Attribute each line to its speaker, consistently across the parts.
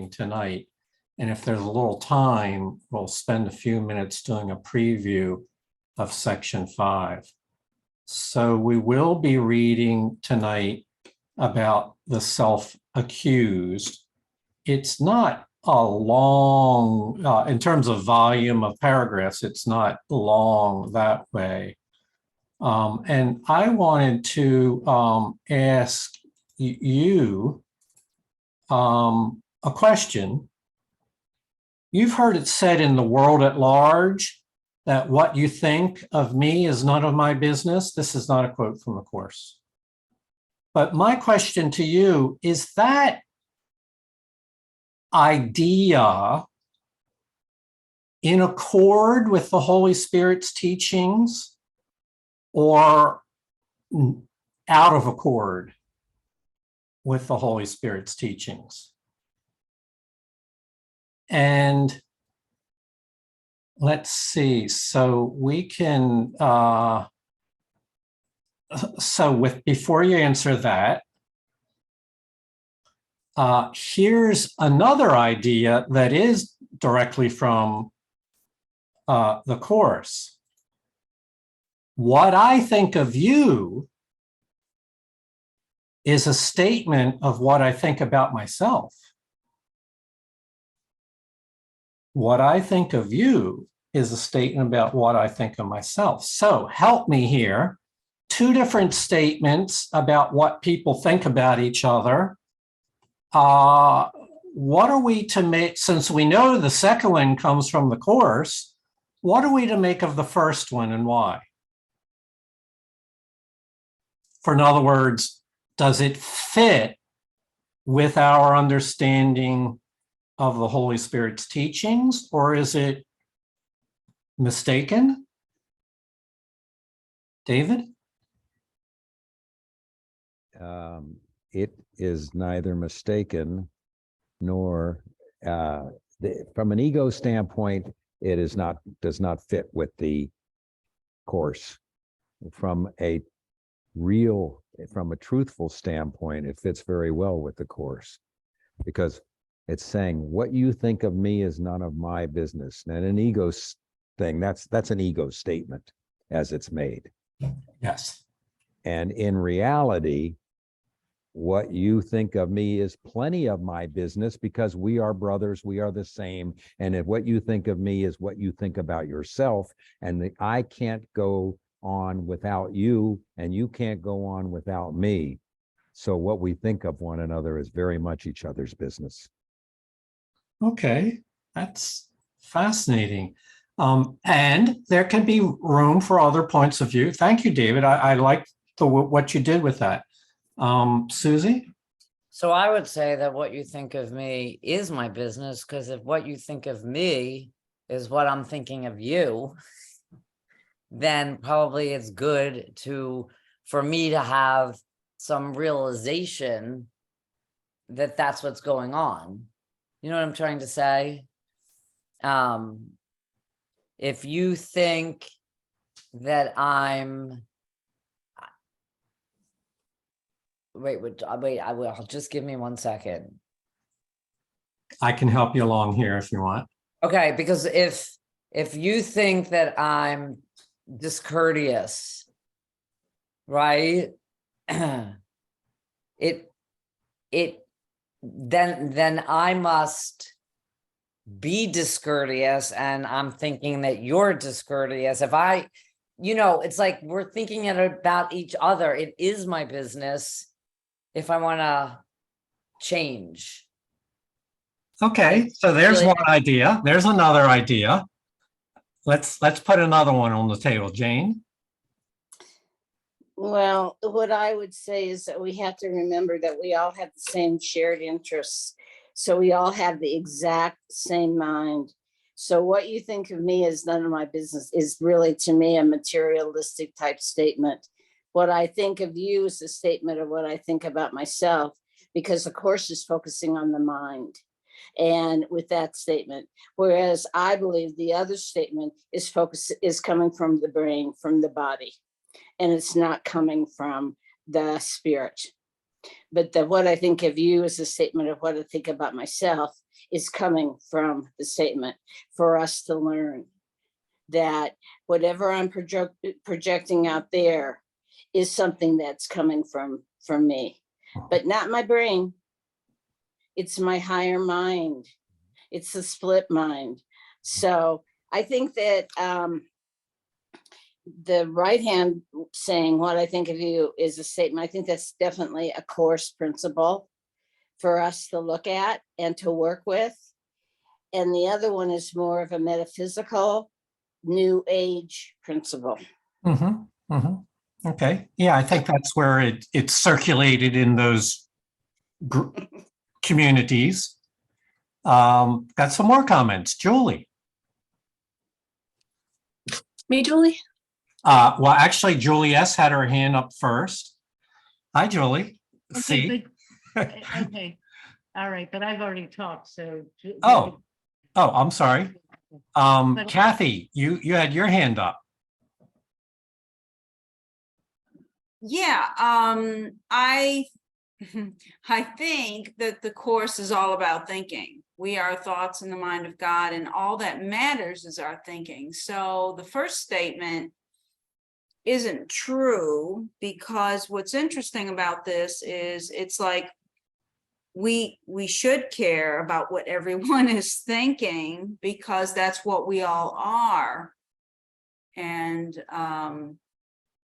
Speaker 1: reading tonight. And if there's a little time, we'll spend a few minutes doing a preview of section 5. So we will be reading tonight about the self-accused. It's not a long, in terms of volume of paragraphs, it's not long that way. And I wanted to ask you a question. You've heard it said in the world at large that what you think of me is none of my business. This is not a quote from the Course. But my question to you is that idea in accord with the Holy Spirit's teachings or out of accord with the Holy Spirit's teachings? And let's see, so we can, before you answer that, here's another idea that is directly from the Course. What I think of you is a statement of what I think about myself. What I think of you is a statement about what I think of myself. So help me here. Two different statements about what people think about each other. What are we to make, since we know the second one comes from the Course, what are we to make of the first one and why? For in other words, does it fit with our understanding of the Holy Spirit's teachings, or is it mistaken? David?
Speaker 2: It is neither mistaken nor, from an ego standpoint, it is not, does not fit with the Course. From a truthful standpoint, it fits very well with the Course, because it's saying what you think of me is none of my business. And an ego thing, that's an ego statement as it's made.
Speaker 1: Yes.
Speaker 2: And in reality, what you think of me is plenty of my business, because we are brothers, we are the same. And if what you think of me is what you think about yourself, and I can't go on without you, and you can't go on without me. So what we think of one another is very much each other's business.
Speaker 1: Okay, that's fascinating. And there can be room for other points of view. Thank you, David. I like what you did with that. Susie?
Speaker 3: So I would say that what you think of me is my business, because if what you think of me is what I'm thinking of you, then probably it's good for me to have some realization that that's what's going on. You know what I'm trying to say? If you think that I'll just give me 1 second.
Speaker 1: I can help you along here if you want.
Speaker 3: Okay, because if you think that I'm discourteous, right? Then I must be discourteous, and I'm thinking that you're discourteous. If it's like we're thinking it about each other. It is my business if I want to change.
Speaker 1: Okay, so there's one idea. There's another idea. Let's put another one on the table. Jane?
Speaker 4: Well, what I would say is that we have to remember that we all have the same shared interests. So we all have the exact same mind. So what you think of me is none of my business is really, to me, a materialistic type statement. What I think of you is a statement of what I think about myself, because the Course is focusing on the mind. And with that statement, whereas I believe the other statement is coming from the brain, from the body, and it's not coming from the spirit. But what I think of you is a statement of what I think about myself is coming from the statement for us to learn that whatever I'm projecting out there is something that's coming from me, but not my brain. It's my higher mind. It's the split mind. So I think that the right hand saying what I think of you is a statement. I think that's definitely a course principle for us to look at and to work with. And the other one is more of a metaphysical, new age principle.
Speaker 1: Okay. Yeah, I think that's where it's circulated in those communities. Got some more comments. Julie.
Speaker 5: Me, Julie?
Speaker 1: Well, actually, Julie S. had her hand up first. Hi, Julie. See?
Speaker 5: Okay, all right, but I've already talked, so.
Speaker 1: Oh, I'm sorry. Kathy, you had your hand up.
Speaker 6: Yeah, I think that the course is all about thinking. We are thoughts in the mind of God, and all that matters is our thinking. So the first statement isn't true, because what's interesting about this is it's like we should care about what everyone is thinking, because that's what we all are. And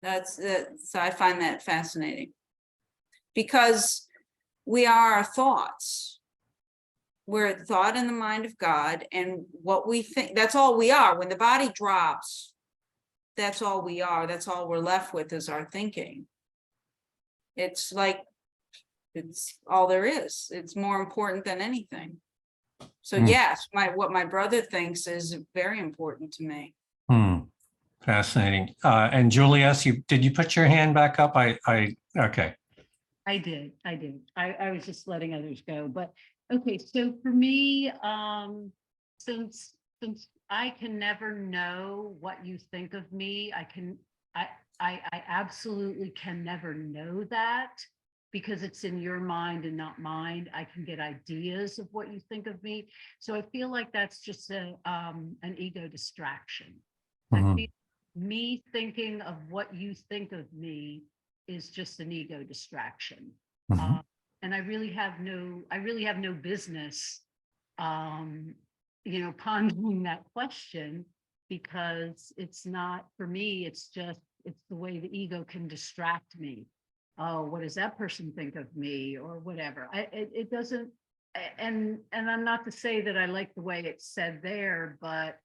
Speaker 6: that's it. So I find that fascinating, because we are our thoughts. We're a thought in the mind of God, and what we think, that's all we are. When the body drops, that's all we are. That's all we're left with is our thinking. It's like, it's all there is. It's more important than anything. So yes, what my brother thinks is very important to me.
Speaker 1: Fascinating. And Julius, did you put your hand back up? Okay.
Speaker 5: I did. I was just letting others go, but okay. So for me, since I can never know what you think of me, I absolutely can never know that, because it's in your mind and not mine. I can get ideas of what you think of me. So I feel like that's just an ego distraction. I feel me thinking of what you think of me is just an ego distraction. And I really have no business, pondering that question, because it's not for me. It's the way the ego can distract me. Oh, what does that person think of me, or whatever? It doesn't. And I'm not to say that I like the way it's said there, but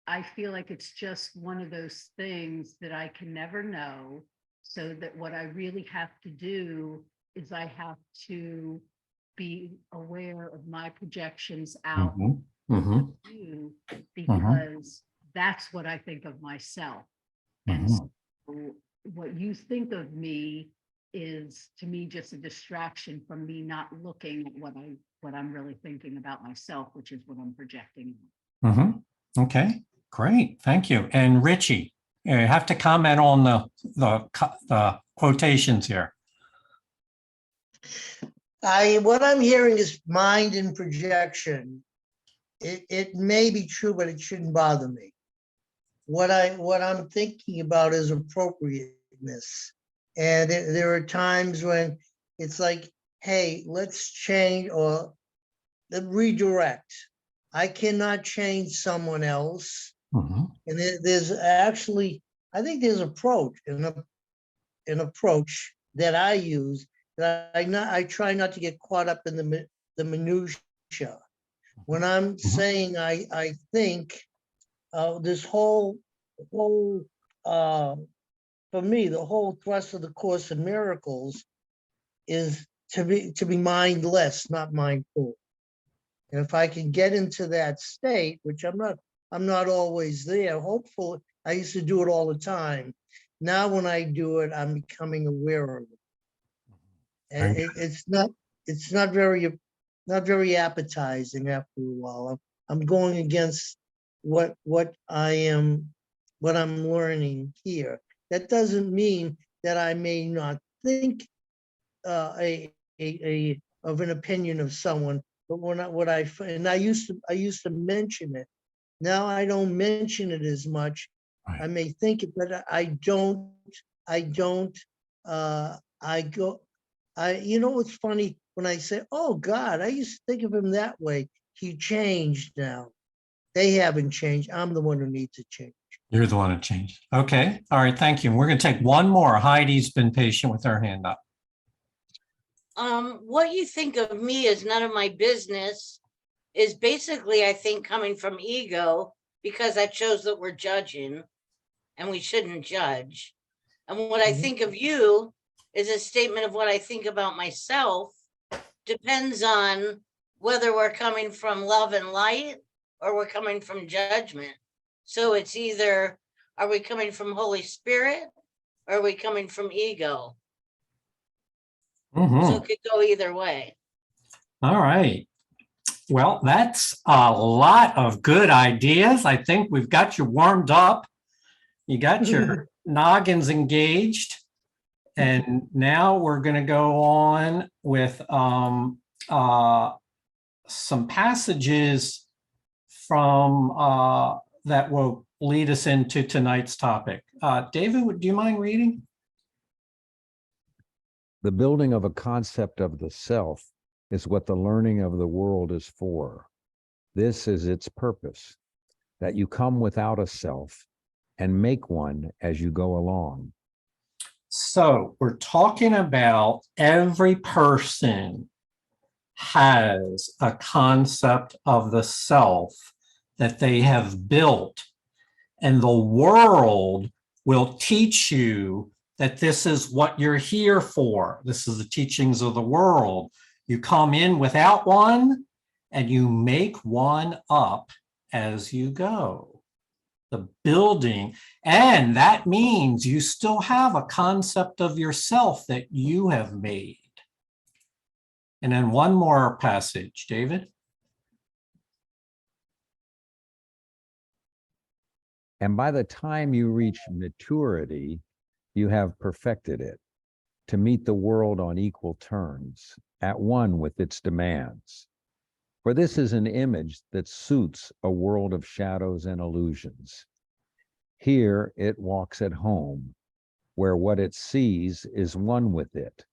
Speaker 5: I feel like it's just one of those things that I can never know. So that what I really have to do is I have to be aware of my projections out to you, because that's what I think of myself. And so what you think of me is, to me, just a distraction from me not looking at what I'm really thinking about myself, which is what I'm projecting.
Speaker 1: Okay, great. Thank you. And Richie, you have to comment on the quotations here.
Speaker 7: What I'm hearing is mind and projection. It may be true, but it shouldn't bother me. What I'm thinking about is appropriateness. And there are times when it's like, hey, let's change or redirect. I cannot change someone else. And there's actually, I think there's an approach that I use, that I try not to get caught up in the minutia. When I'm saying I think this whole for me, the whole thrust of the Course in Miracles is to be mindless, not mindful. And if I can get into that state, which I'm not always there. Hopefully, I used to do it all the time. Now, when I do it, I'm becoming aware of it. And it's not very appetizing after a while. I'm going against what I'm learning here. That doesn't mean that I may not think a of an opinion of someone, but and I used to mention it. Now I don't mention it as much.
Speaker 1: Right.
Speaker 7: I may think it, but I don't, you know, it's funny when I say, oh God, I used to think of him that way. He changed now. They haven't changed. I'm the one who needs to change.
Speaker 1: You're the one who changed. Okay. All right. Thank you. And we're going to take one more. Heidi's been patient with her hand up.
Speaker 4: What you think of me is none of my business is basically, I think, coming from ego, because I chose that we're judging and we shouldn't judge. And what I think of you is a statement of what I think about myself. Depends on whether we're coming from love and light or we're coming from judgment. So it's either, are we coming from Holy Spirit or are we coming from ego?
Speaker 1: Mhm.
Speaker 4: So it could go either way.
Speaker 1: All right. Well, that's a lot of good ideas. I think we've got you warmed up. You got your noggins engaged. And now we're going to go on with some passages from that will lead us into tonight's topic. David, do you mind reading?
Speaker 2: The building of a concept of the self is what the learning of the world is for. This is its purpose, that you come without a self and make one as you go along.
Speaker 1: So we're talking about every person has a concept of the self that they have built, and the world will teach you that this is what you're here for. This is the teachings of the world. You come in without one and you make one up as you go. The building, and that means you still have a concept of yourself that you have made. And then one more passage, David.
Speaker 2: And by the time you reach maturity, you have perfected it to meet the world on equal terms, at one with its demands. For this is an image that suits a world of shadows and illusions. Here it walks at home, where what it sees is one with it.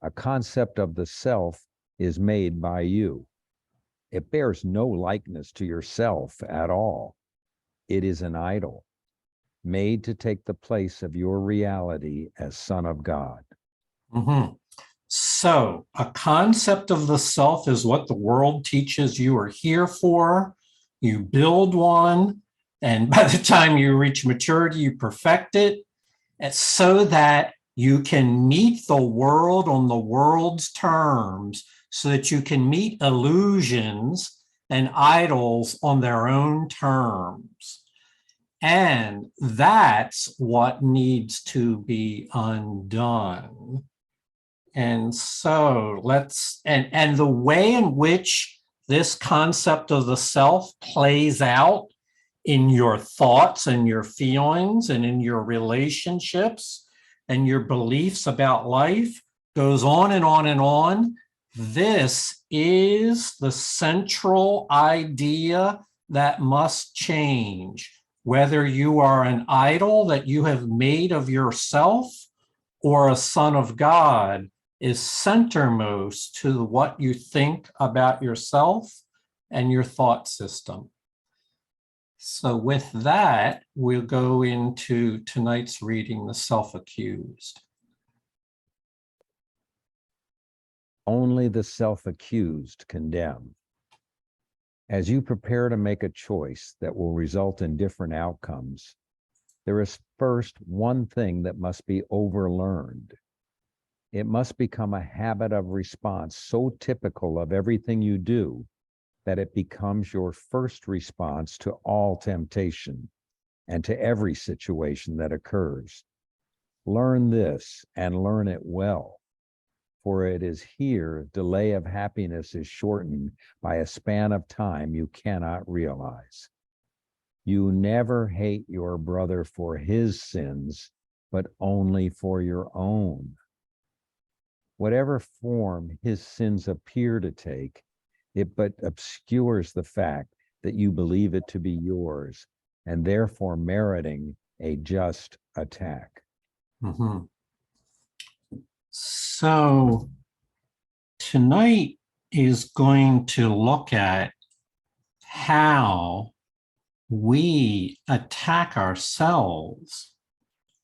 Speaker 2: A concept of the self is made by you. It bears no likeness to yourself at all. It is an idol, made to take the place of your reality as Son of God.
Speaker 1: Mm-hmm. So a concept of the self is what the world teaches you are here for. You build one, and by the time you reach maturity, you perfect it, and so that you can meet the world on the world's terms, so that you can meet illusions and idols on their own terms. And that's what needs to be undone. And so and the way in which this concept of the self plays out in your thoughts and your feelings and in your relationships and your beliefs about life goes on and on and on. This is the central idea that must change, whether you are an idol that you have made of yourself or a son of God, is centermost to what you think about yourself and your thought system. So with that, we'll go into tonight's reading, The Self-Accused.
Speaker 2: Only the self-accused condemn. As you prepare to make a choice that will result in different outcomes, there is first one thing that must be overlearned. It must become a habit of response so typical of everything you do that it becomes your first response to all temptation and to every situation that occurs. Learn this and learn it well, for it is here delay of happiness is shortened by a span of time you cannot realize. You never hate your brother for his sins, but only for your own. whatever form his sins appear to take, it but obscures the fact that you believe it to be yours, and therefore meriting a just attack.
Speaker 1: Mhm. So tonight is going to look at how we attack ourselves.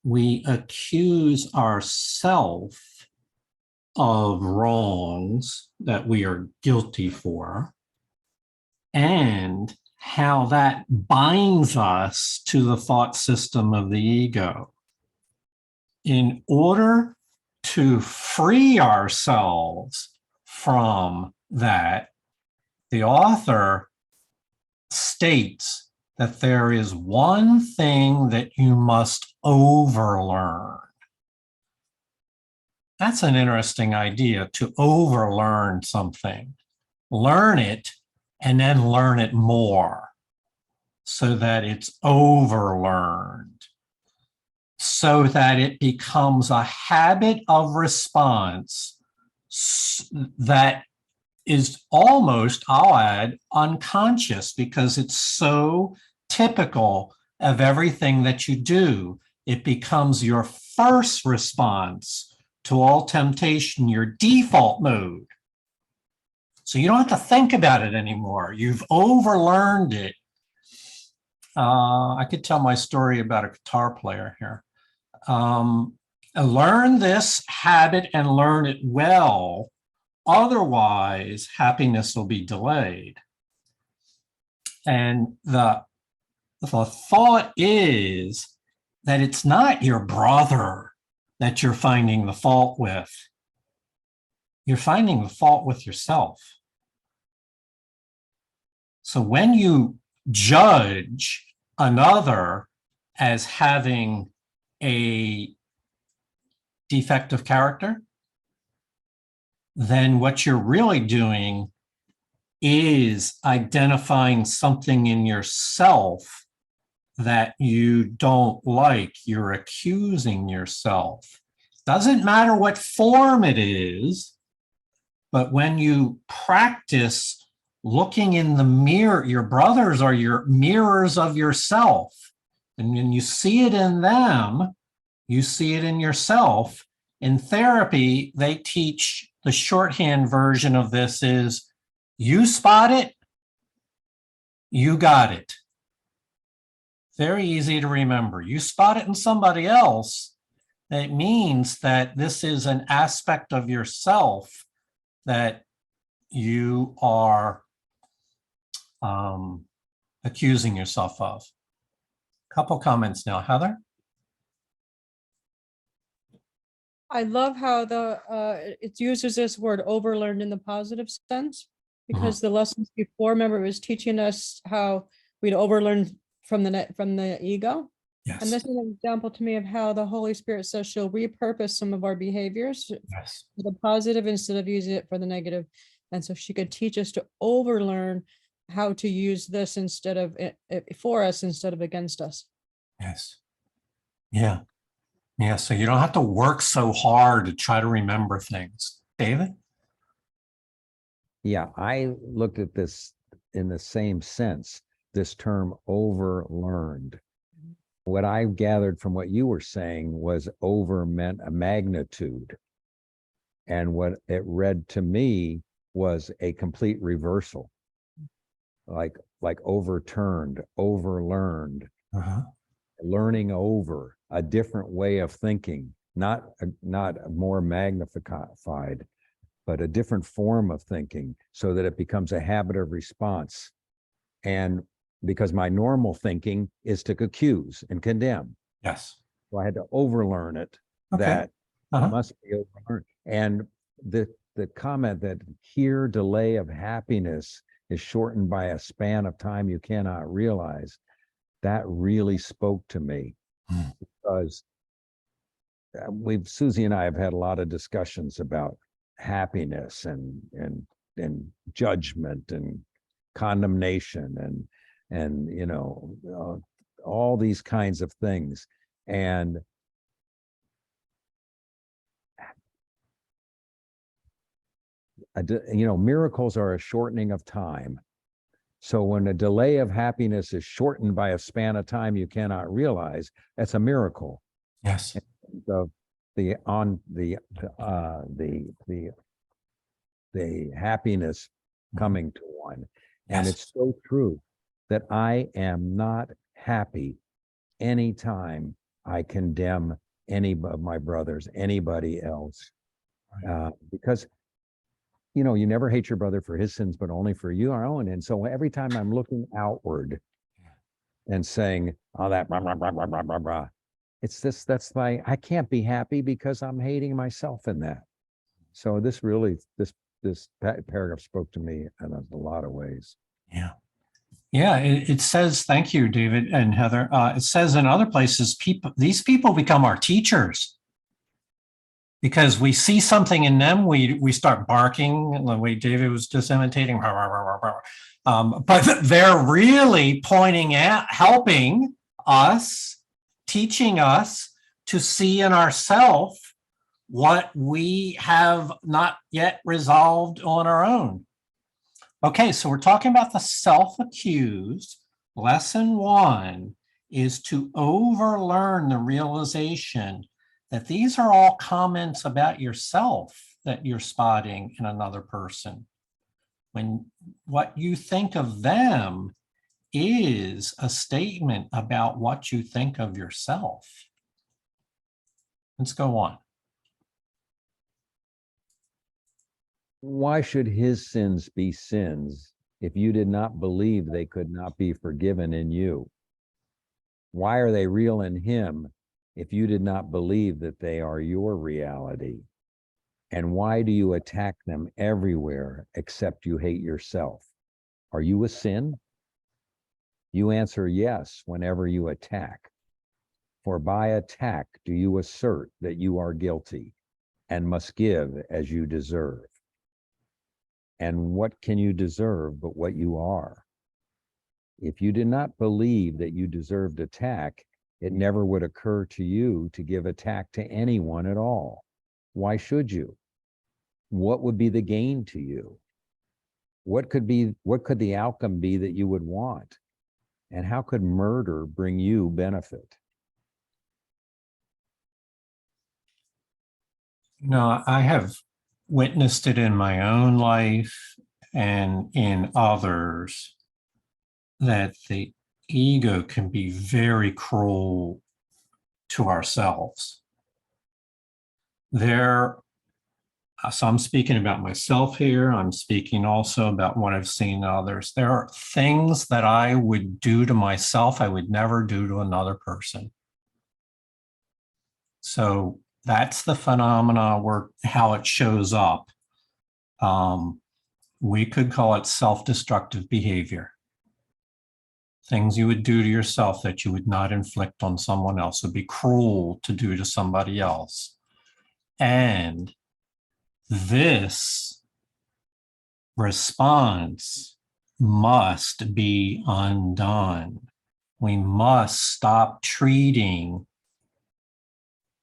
Speaker 1: We accuse ourselves of wrongs that we are guilty for, and how that binds us to the thought system of the ego. In order to free ourselves from that, the author states that there is one thing that you must overlearn. That's an interesting idea, to overlearn something. Learn it and then learn it more so that it's overlearned, so that it becomes a habit of response that is almost, I'll add, unconscious, because it's so typical of everything that you do. It becomes your first response to all temptation, your default mode. So you don't have to think about it anymore. You've overlearned it. I could tell my story about a guitar player here. Learn this habit and learn it well. Otherwise, happiness will be delayed. And the thought is that it's not your brother that you're finding the fault with. You're finding the fault with yourself. So when you judge another as having a defective character, then what you're really doing is identifying something in yourself that you don't like. You're accusing yourself. Doesn't matter what form it is, but when you practice looking in the mirror, your brothers are your mirrors of yourself. And when you see it in them, you see it in yourself. In therapy, they teach the shorthand version of this is, you spot it, you got it. Very easy to remember. You spot it in somebody else, it means that this is an aspect of yourself that you are accusing yourself of. Couple comments now, Heather.
Speaker 8: I love how it uses this word overlearned in the positive sense, because the lessons before, remember, it was teaching us how we'd overlearn from the ego.
Speaker 1: Yes.
Speaker 8: And this is an example to me of how the Holy Spirit says she'll repurpose some of our behaviors
Speaker 1: Yes.
Speaker 8: for the positive instead of using it for the negative. And so she could teach us to overlearn how to use this instead of for us instead of against us.
Speaker 1: Yes. Yeah. Yeah. So you don't have to work so hard to try to remember things. David?
Speaker 2: Yeah, I looked at this in the same sense, this term overlearned. What I gathered from what you were saying was over meant a magnitude. And what it read to me was a complete reversal, like overturned, overlearned, learning over, a different way of thinking, not more magnified, but a different form of thinking, so that it becomes a habit of response. And because my normal thinking is to accuse and condemn.
Speaker 1: Yes.
Speaker 2: So I had to overlearn it,
Speaker 1: Okay.
Speaker 2: that it must be overlearned. And the comment that here delay of happiness is shortened by a span of time you cannot realize, that really spoke to me. Because Susie and I have had a lot of discussions about happiness and judgment and condemnation and you know, all these kinds of things. And miracles are a shortening of time. So when a delay of happiness is shortened by a span of time you cannot realize, that's a miracle.
Speaker 1: Yes.
Speaker 2: The happiness coming to one. And
Speaker 1: Yes.
Speaker 2: it's so true that I am not happy anytime I condemn any of my brothers, anybody else. Because, you never hate your brother for his sins, but only for your own. And so every time I'm looking outward and saying, oh, that blah, blah, blah, blah, blah, blah, blah, I can't be happy because I'm hating myself in that. So this paragraph spoke to me in a lot of ways.
Speaker 1: Yeah. Yeah, it says, thank you, David and Heather. It says in other places, these people become our teachers because we see something in them. We start barking the way David was just imitating. But they're really pointing at, helping us, teaching us to see in ourselves what we have not yet resolved on our own. Okay, so we're talking about the self-accused. Lesson 1 is to overlearn the realization that these are all comments about yourself that you're spotting in another person. When what you think of them is a statement about what you think of yourself. Let's go on.
Speaker 2: Why should his sins be sins if you did not believe they could not be forgiven in you? Why are they real in him if you did not believe that they are your reality? And why do you attack them everywhere except you hate yourself? Are you a sin? You answer yes whenever you attack. For by attack do you assert that you are guilty and must give as you deserve. And what can you deserve but what you are? If you did not believe that you deserved attack, it never would occur to you to give attack to anyone at all. Why should you? What would be the gain to you? What could the outcome be that you would want? And how could murder bring you benefit?
Speaker 1: No, I have witnessed it in my own life and in others that the ego can be very cruel to ourselves. So I'm speaking about myself here. I'm speaking also about what I've seen in others. There are things that I would do to myself I would never do to another person. So that's the phenomena how it shows up. We could call it self-destructive behavior. Things you would do to yourself that you would not inflict on someone else. It would be cruel to do to somebody else. And this response must be undone. We must stop treating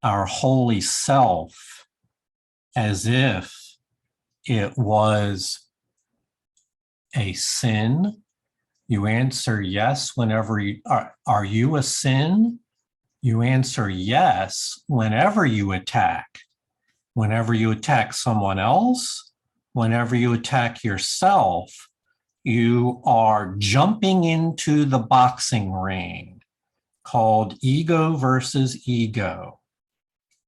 Speaker 1: our holy self as if it was a sin. You answer yes whenever are you a sin? You answer yes whenever you attack. Whenever you attack someone else, whenever you attack yourself, you are jumping into the boxing ring called ego versus ego.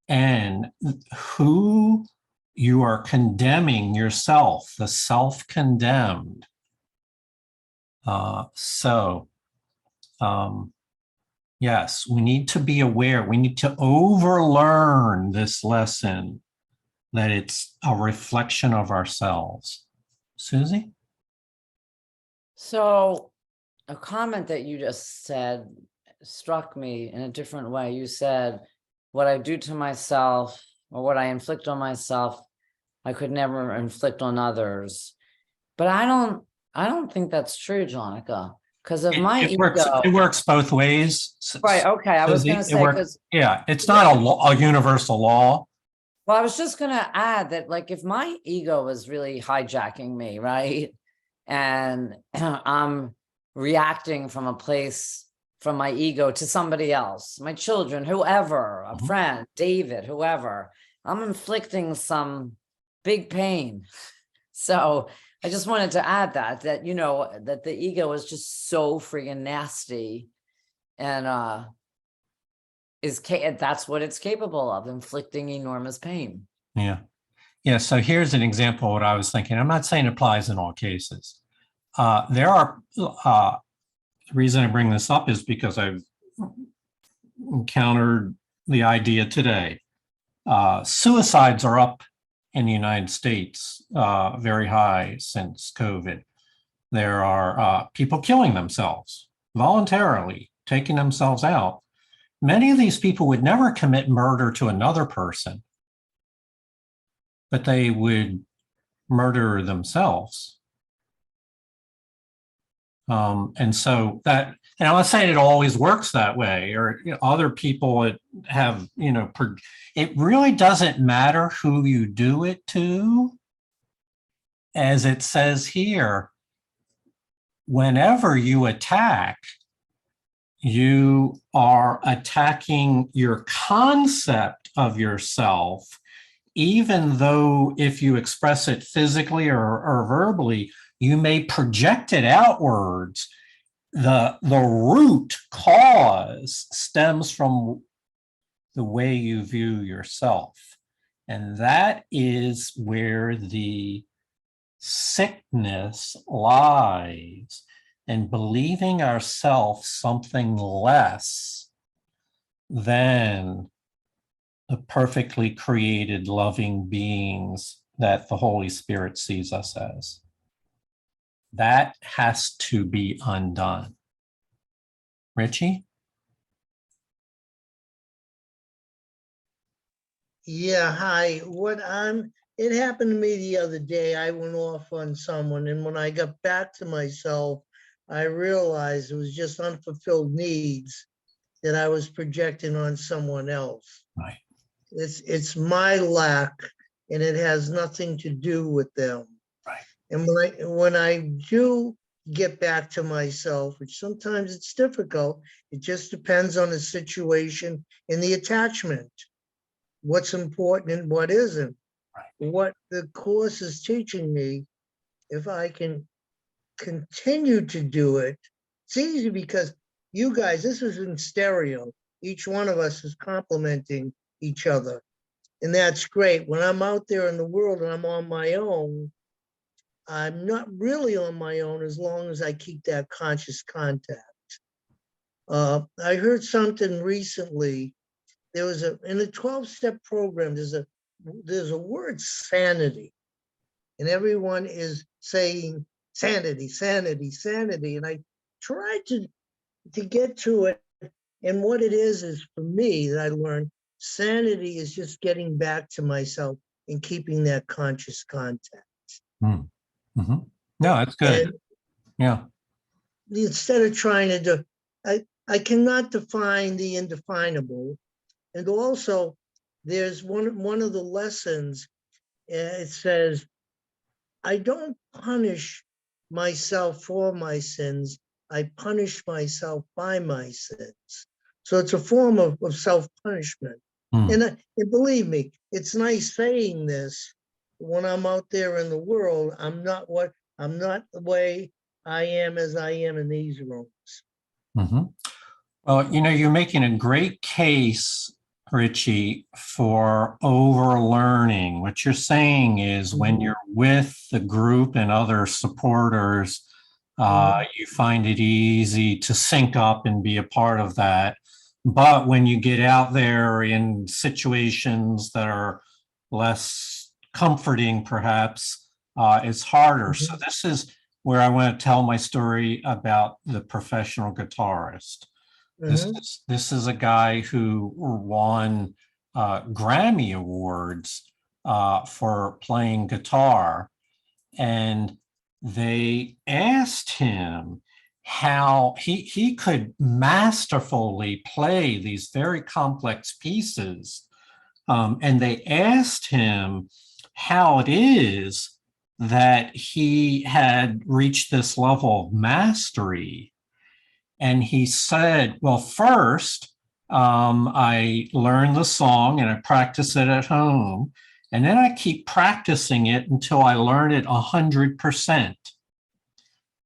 Speaker 1: And who you are condemning yourself, the self-condemned. Yes, we need to be aware. We need to overlearn this lesson that it's a reflection of ourselves. Susie?
Speaker 3: So a comment that you just said struck me in a different way. You said, what I do to myself or what I inflict on myself, I could never inflict on others. But I don't think that's true, Jonica, because of my ego.
Speaker 1: It works both ways.
Speaker 3: Right, okay, I was
Speaker 1: Susie,
Speaker 3: gonna say, because
Speaker 1: yeah, it's not a universal law.
Speaker 3: Well, I was just gonna add that, like, if my ego is really hijacking me, right? And I'm reacting from a place from my ego to somebody else, my children, whoever, a
Speaker 1: Mhm.
Speaker 3: friend, David, whoever, I'm inflicting some big pain. So I just wanted to add that, you know, that the ego is just so freaking nasty and that's what it's capable of, inflicting enormous pain.
Speaker 1: Yeah. Yeah. So here's an example of what I was thinking. I'm not saying it applies in all cases. There are, the reason I bring this up is because I've encountered the idea today. Suicides are up in the United States very high since COVID. There are people killing themselves voluntarily, taking themselves out. Many of these people would never commit murder to another person, but they would murder themselves. And so that, and I'm not saying it always works that way, or other people that have, it really doesn't matter who you do it to. As it says here, whenever you attack, you are attacking your concept of yourself, even though if you express it physically or verbally, you may project it outwards. The root cause stems from the way you view yourself. And that is where the sickness lies, in believing ourselves something less than the perfectly created loving beings that the Holy Spirit sees us as. That has to be undone. Richie?
Speaker 7: Yeah, hi. It happened to me the other day. I went off on someone, and when I got back to myself, I realized it was just unfulfilled needs that I was projecting on someone else.
Speaker 1: Right.
Speaker 7: It's my lack, and it has nothing to do with them.
Speaker 1: Right.
Speaker 7: And when I do get back to myself, which sometimes it's difficult, it just depends on the situation and the attachment, what's important and what isn't.
Speaker 1: Right.
Speaker 7: What the course is teaching me, if I can continue to do it, it's easy because you guys, this is in stereo. Each one of us is complementing each other. And that's great. When I'm out there in the world and I'm on my own, I'm not really on my own as long as I keep that conscious contact. I heard something recently. There was in a 12-step program, there's a word sanity, and everyone is saying sanity, sanity, sanity. And I tried to get to it. And what it is for me that I learned, sanity is just getting back to myself and keeping that conscious contact.
Speaker 1: Mm-hmm. No, that's good.
Speaker 7: And
Speaker 1: yeah.
Speaker 7: instead of trying to do, I cannot define the indefinable. And also, there's one of the lessons, it says, I don't punish myself for my sins. I punish myself by my sins. So it's a form of self-punishment. And believe me, it's nice saying this. When I'm out there in the world, I'm not the way I am as I am in these rooms.
Speaker 1: Mm-hmm. Well, you're making a great case, Richie, for overlearning. What you're saying is when you're with the group and other supporters, you find it easy to sync up and be a part of that. But when you get out there in situations that are less comforting, perhaps, it's harder. So this is where I want to tell my story about the professional guitarist. This is a guy who won Grammy Awards for playing guitar, and they asked him how he could masterfully play these very complex pieces And they asked him how it is that he had reached this level of mastery. And he said, well, first, I learned the song and I practice it at home. And then I keep practicing it until I learn it 100%.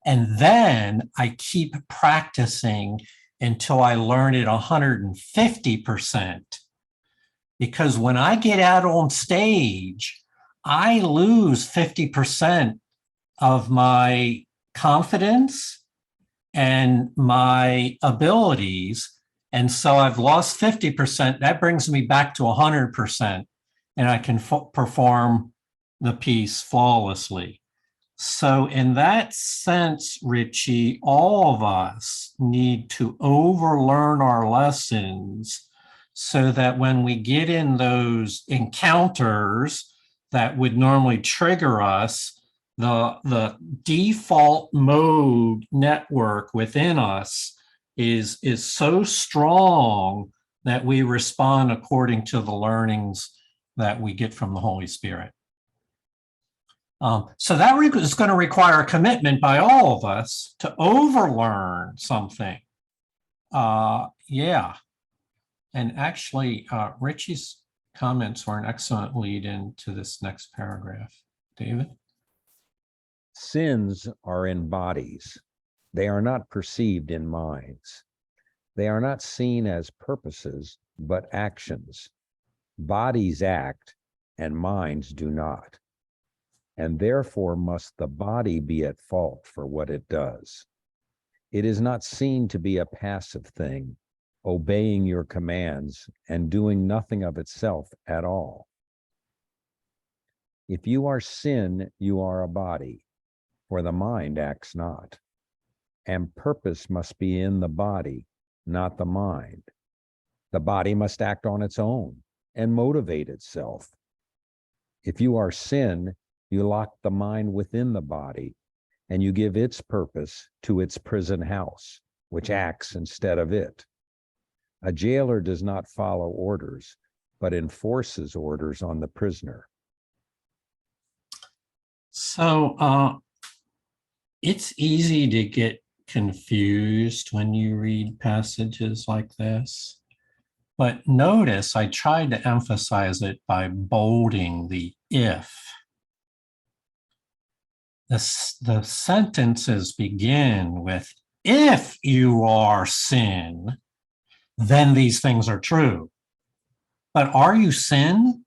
Speaker 1: And then I keep practicing until I learn it 150%. Because when I get out on stage, I lose 50% of my confidence and my abilities. And so I've lost 50%. That brings me back to 100%. And I can perform the piece flawlessly. So in that sense, Richie, all of us need to overlearn our lessons so that when we get in those encounters that would normally trigger us, the default mode network within us is so strong that we respond according to the learnings that we get from the Holy Spirit. So that is going to require a commitment by all of us to overlearn something. Yeah. And actually, Richie's comments were an excellent lead into this next paragraph. David?
Speaker 2: Sins are in bodies. They are not perceived in minds. They are not seen as purposes, but actions. Bodies act and minds do not. And therefore must the body be at fault for what it does. It is not seen to be a passive thing, obeying your commands and doing nothing of itself at all. If you are sin, you are a body, for the mind acts not. And purpose must be in the body, not the mind. The body must act on its own and motivate itself. If you are sin, you lock the mind within the body, and you give its purpose to its prison house, which acts instead of it. A jailer does not follow orders, but enforces orders on the prisoner.
Speaker 1: So it's easy to get confused when you read passages like this. But notice I tried to emphasize it by bolding the if. The sentences begin with, if you are sin, then these things are true. But are you sin?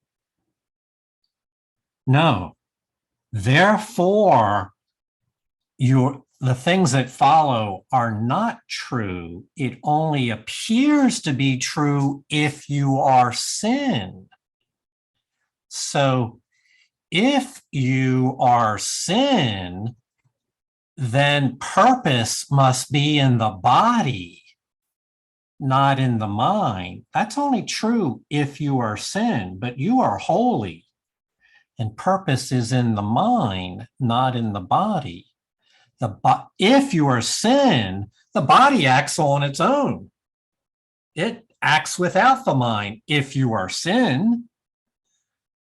Speaker 1: No. Therefore, the things that follow are not true. It only appears to be true if you are sin. So if you are sin, then purpose must be in the body, not in the mind. That's only true if you are sin, but you are holy. And purpose is in the mind, not in the body. If you are sin, the body acts on its own. It acts without the mind if you are sin.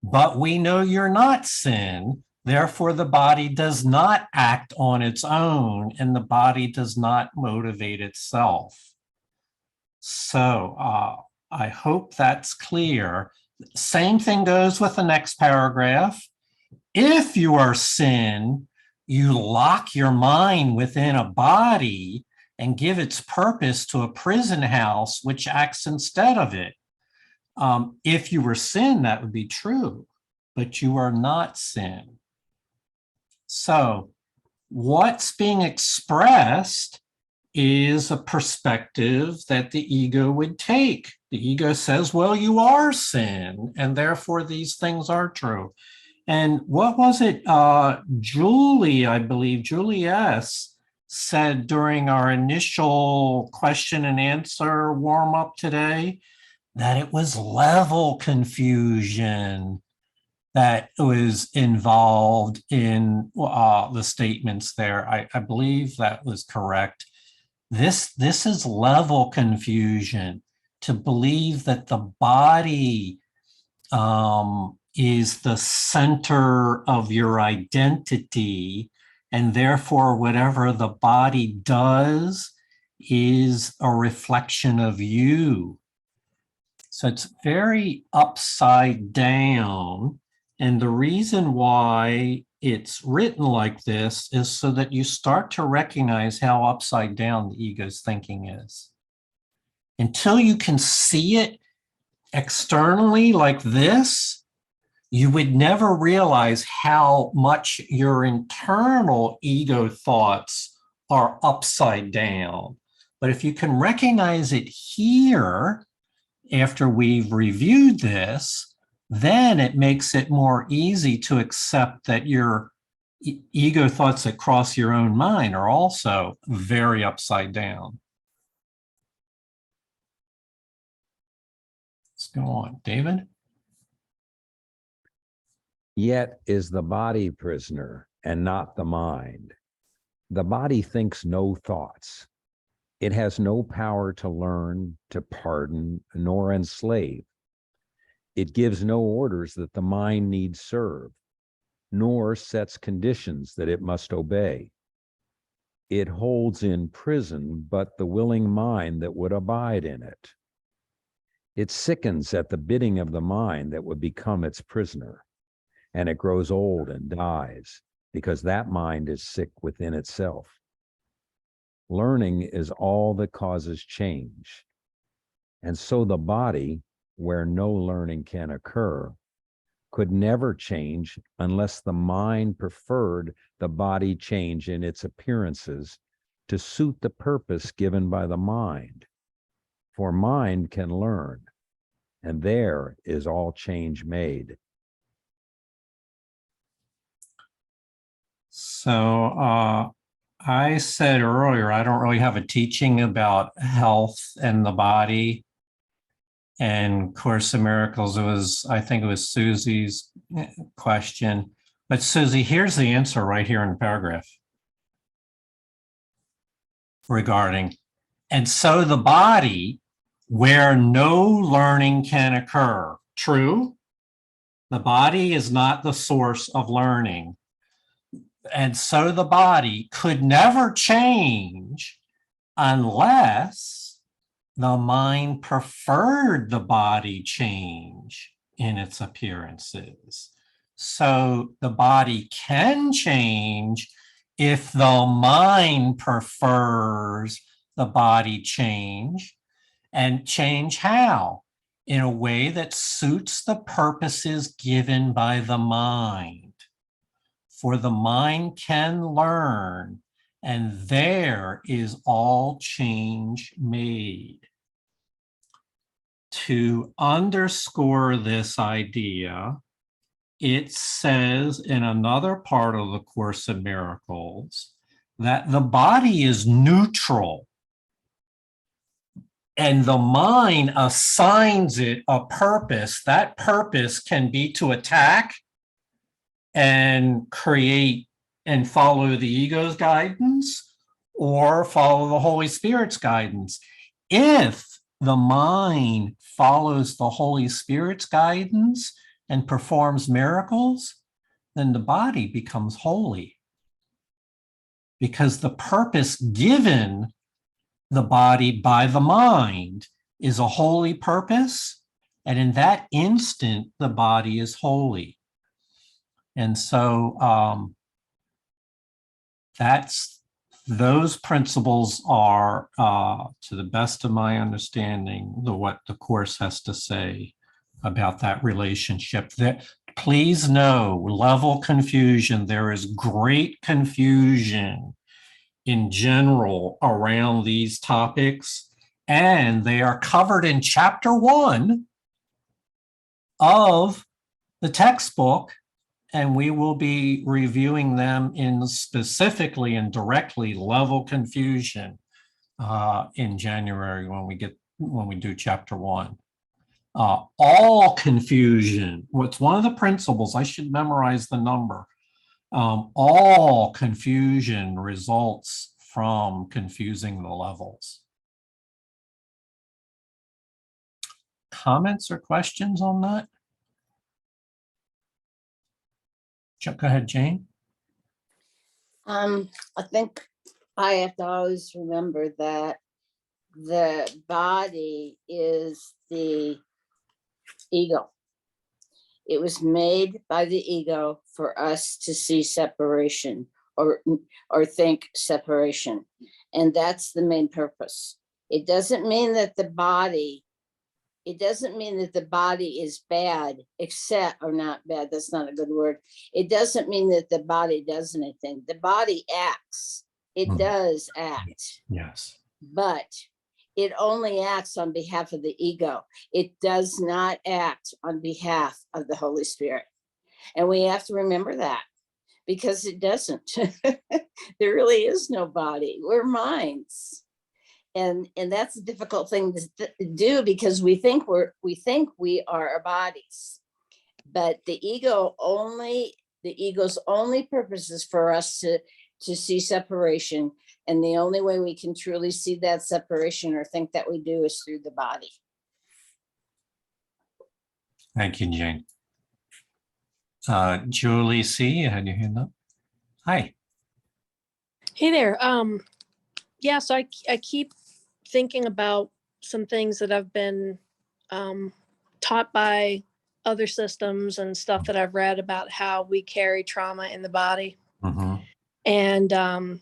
Speaker 1: But we know you're not sin. Therefore, the body does not act on its own, and the body does not motivate itself. So I hope that's clear. Same thing goes with the next paragraph. If you are sin, you lock your mind within a body and give its purpose to a prison house, which acts instead of it. If you were sin, that would be true, but you are not sin. So what's being expressed is a perspective that the ego would take. The ego says, well, you are sin, and therefore these things are true. And what was it? Julie, I believe, Julie S. said during our initial question and answer warm up today, that it was level confusion that was involved in the statements there. I believe that was correct. This is level confusion, to believe that the body is the center of your identity, and therefore whatever the body does is a reflection of you. So it's very upside down. And the reason why it's written like this is so that you start to recognize how upside down the ego's thinking is. Until you can see it externally like this, you would never realize how much your internal ego thoughts are upside down. But if you can recognize it here, after we've reviewed this, then it makes it more easy to accept that your ego thoughts that cross your own mind are also very upside down. Let's go on. David?
Speaker 2: Yet is the body prisoner and not the mind. The body thinks no thoughts. It has no power to learn, to pardon, nor enslave. It gives no orders that the mind needs serve, nor sets conditions that it must obey. It holds in prison but the willing mind that would abide in it. It sickens at the bidding of the mind that would become its prisoner, and it grows old and dies because that mind is sick within itself. Learning is all that causes change. And so the body, where no learning can occur, could never change unless the mind preferred the body change in its appearances to suit the purpose given by the mind. For mind can learn, and there is all change made.
Speaker 1: So I said earlier, I don't really have a teaching about health and the body. And Course in Miracles, I think it was Susie's question. But Susie, here's the answer right here in the paragraph regarding, and so the body where no learning can occur. True, the body is not the source of learning. And so the body could never change unless the mind preferred the body change in its appearances. So the body can change if the mind prefers the body change. And change how? In a way that suits the purposes given by the mind. For the mind can learn, and there is all change made. To underscore this idea, it says in another part of the Course in Miracles that the body is neutral, and the mind assigns it a purpose. That purpose can be to attack and create and follow the ego's guidance, or follow the Holy Spirit's guidance. If the mind follows the Holy Spirit's guidance and performs miracles, then the body becomes holy. Because the purpose given the body by the mind is a holy purpose, and in that instant, the body is holy. And so those principles are, to the best of my understanding, what the Course has to say about that relationship. That, please know, level confusion, there is great confusion in general around these topics, and they are covered in chapter 1 of the textbook. And we will be reviewing them in specifically and directly level confusion in January when we do chapter 1. All confusion, what's one of the principles, I should memorize the number. All confusion results from confusing the levels. Comments or questions on that? Go ahead, Jane.
Speaker 4: I think I have to always remember that the body is the ego. It was made by the ego for us to see separation or think separation. And that's the main purpose. It doesn't mean that the body is bad, except, or not bad, that's not a good word. It doesn't mean that the body does anything. The body acts. It does act.
Speaker 1: Yes.
Speaker 4: But it only acts on behalf of the ego. It does not act on behalf of the Holy Spirit. And we have to remember that, because it doesn't. There really is no body. We're minds. And that's a difficult thing to do, because we think we are our bodies. But the ego's only purpose is for us to see separation. And the only way we can truly see that separation or think that we do is through the body.
Speaker 1: Thank you, Jane. Julie C., you had your hand up. Hi.
Speaker 9: Hey there. Yeah, so I keep thinking about some things that I've been taught by other systems and stuff that I've read about how we carry trauma in the body. And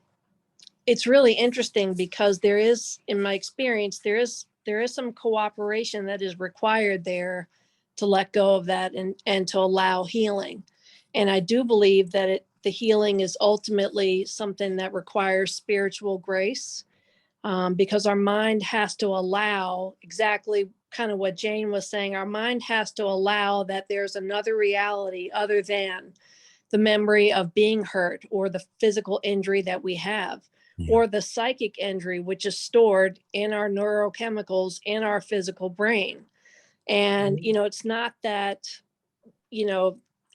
Speaker 9: it's really interesting, because there is, in my experience, there is some cooperation that is required there to let go of that and to allow healing. And I do believe that the healing is ultimately something that requires spiritual grace, because our mind has to allow exactly kind of what Jane was saying. Our mind has to allow that there's another reality other than the memory of being hurt or the physical injury that we have, or the psychic injury, which is stored in our neurochemicals in our physical brain. And, it's not that,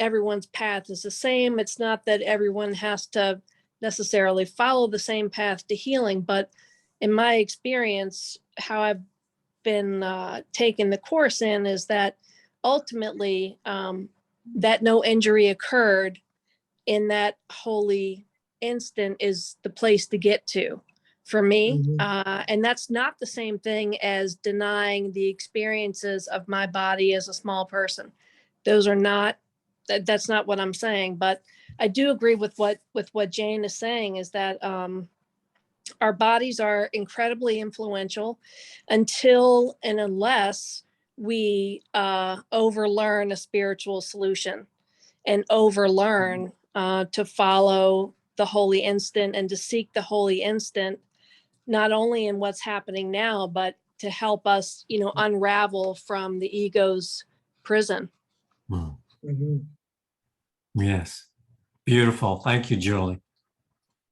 Speaker 9: everyone's path is the same. It's not that everyone has to necessarily follow the same path to healing. But in my experience, how I've been taking the course in is that ultimately that no injury occurred in that holy instant is the place to get to for me. And that's not the same thing as denying the experiences of my body as a small person. Those are not, that's not what I'm saying. But I do agree with what Jane is saying, is that our bodies are incredibly influential until and unless we overlearn a spiritual solution and overlearn to follow the holy instant and to seek the holy instant, not only in what's happening now, but to help us, unravel from the ego's prison.
Speaker 1: Yes. Beautiful. Thank you, Julie.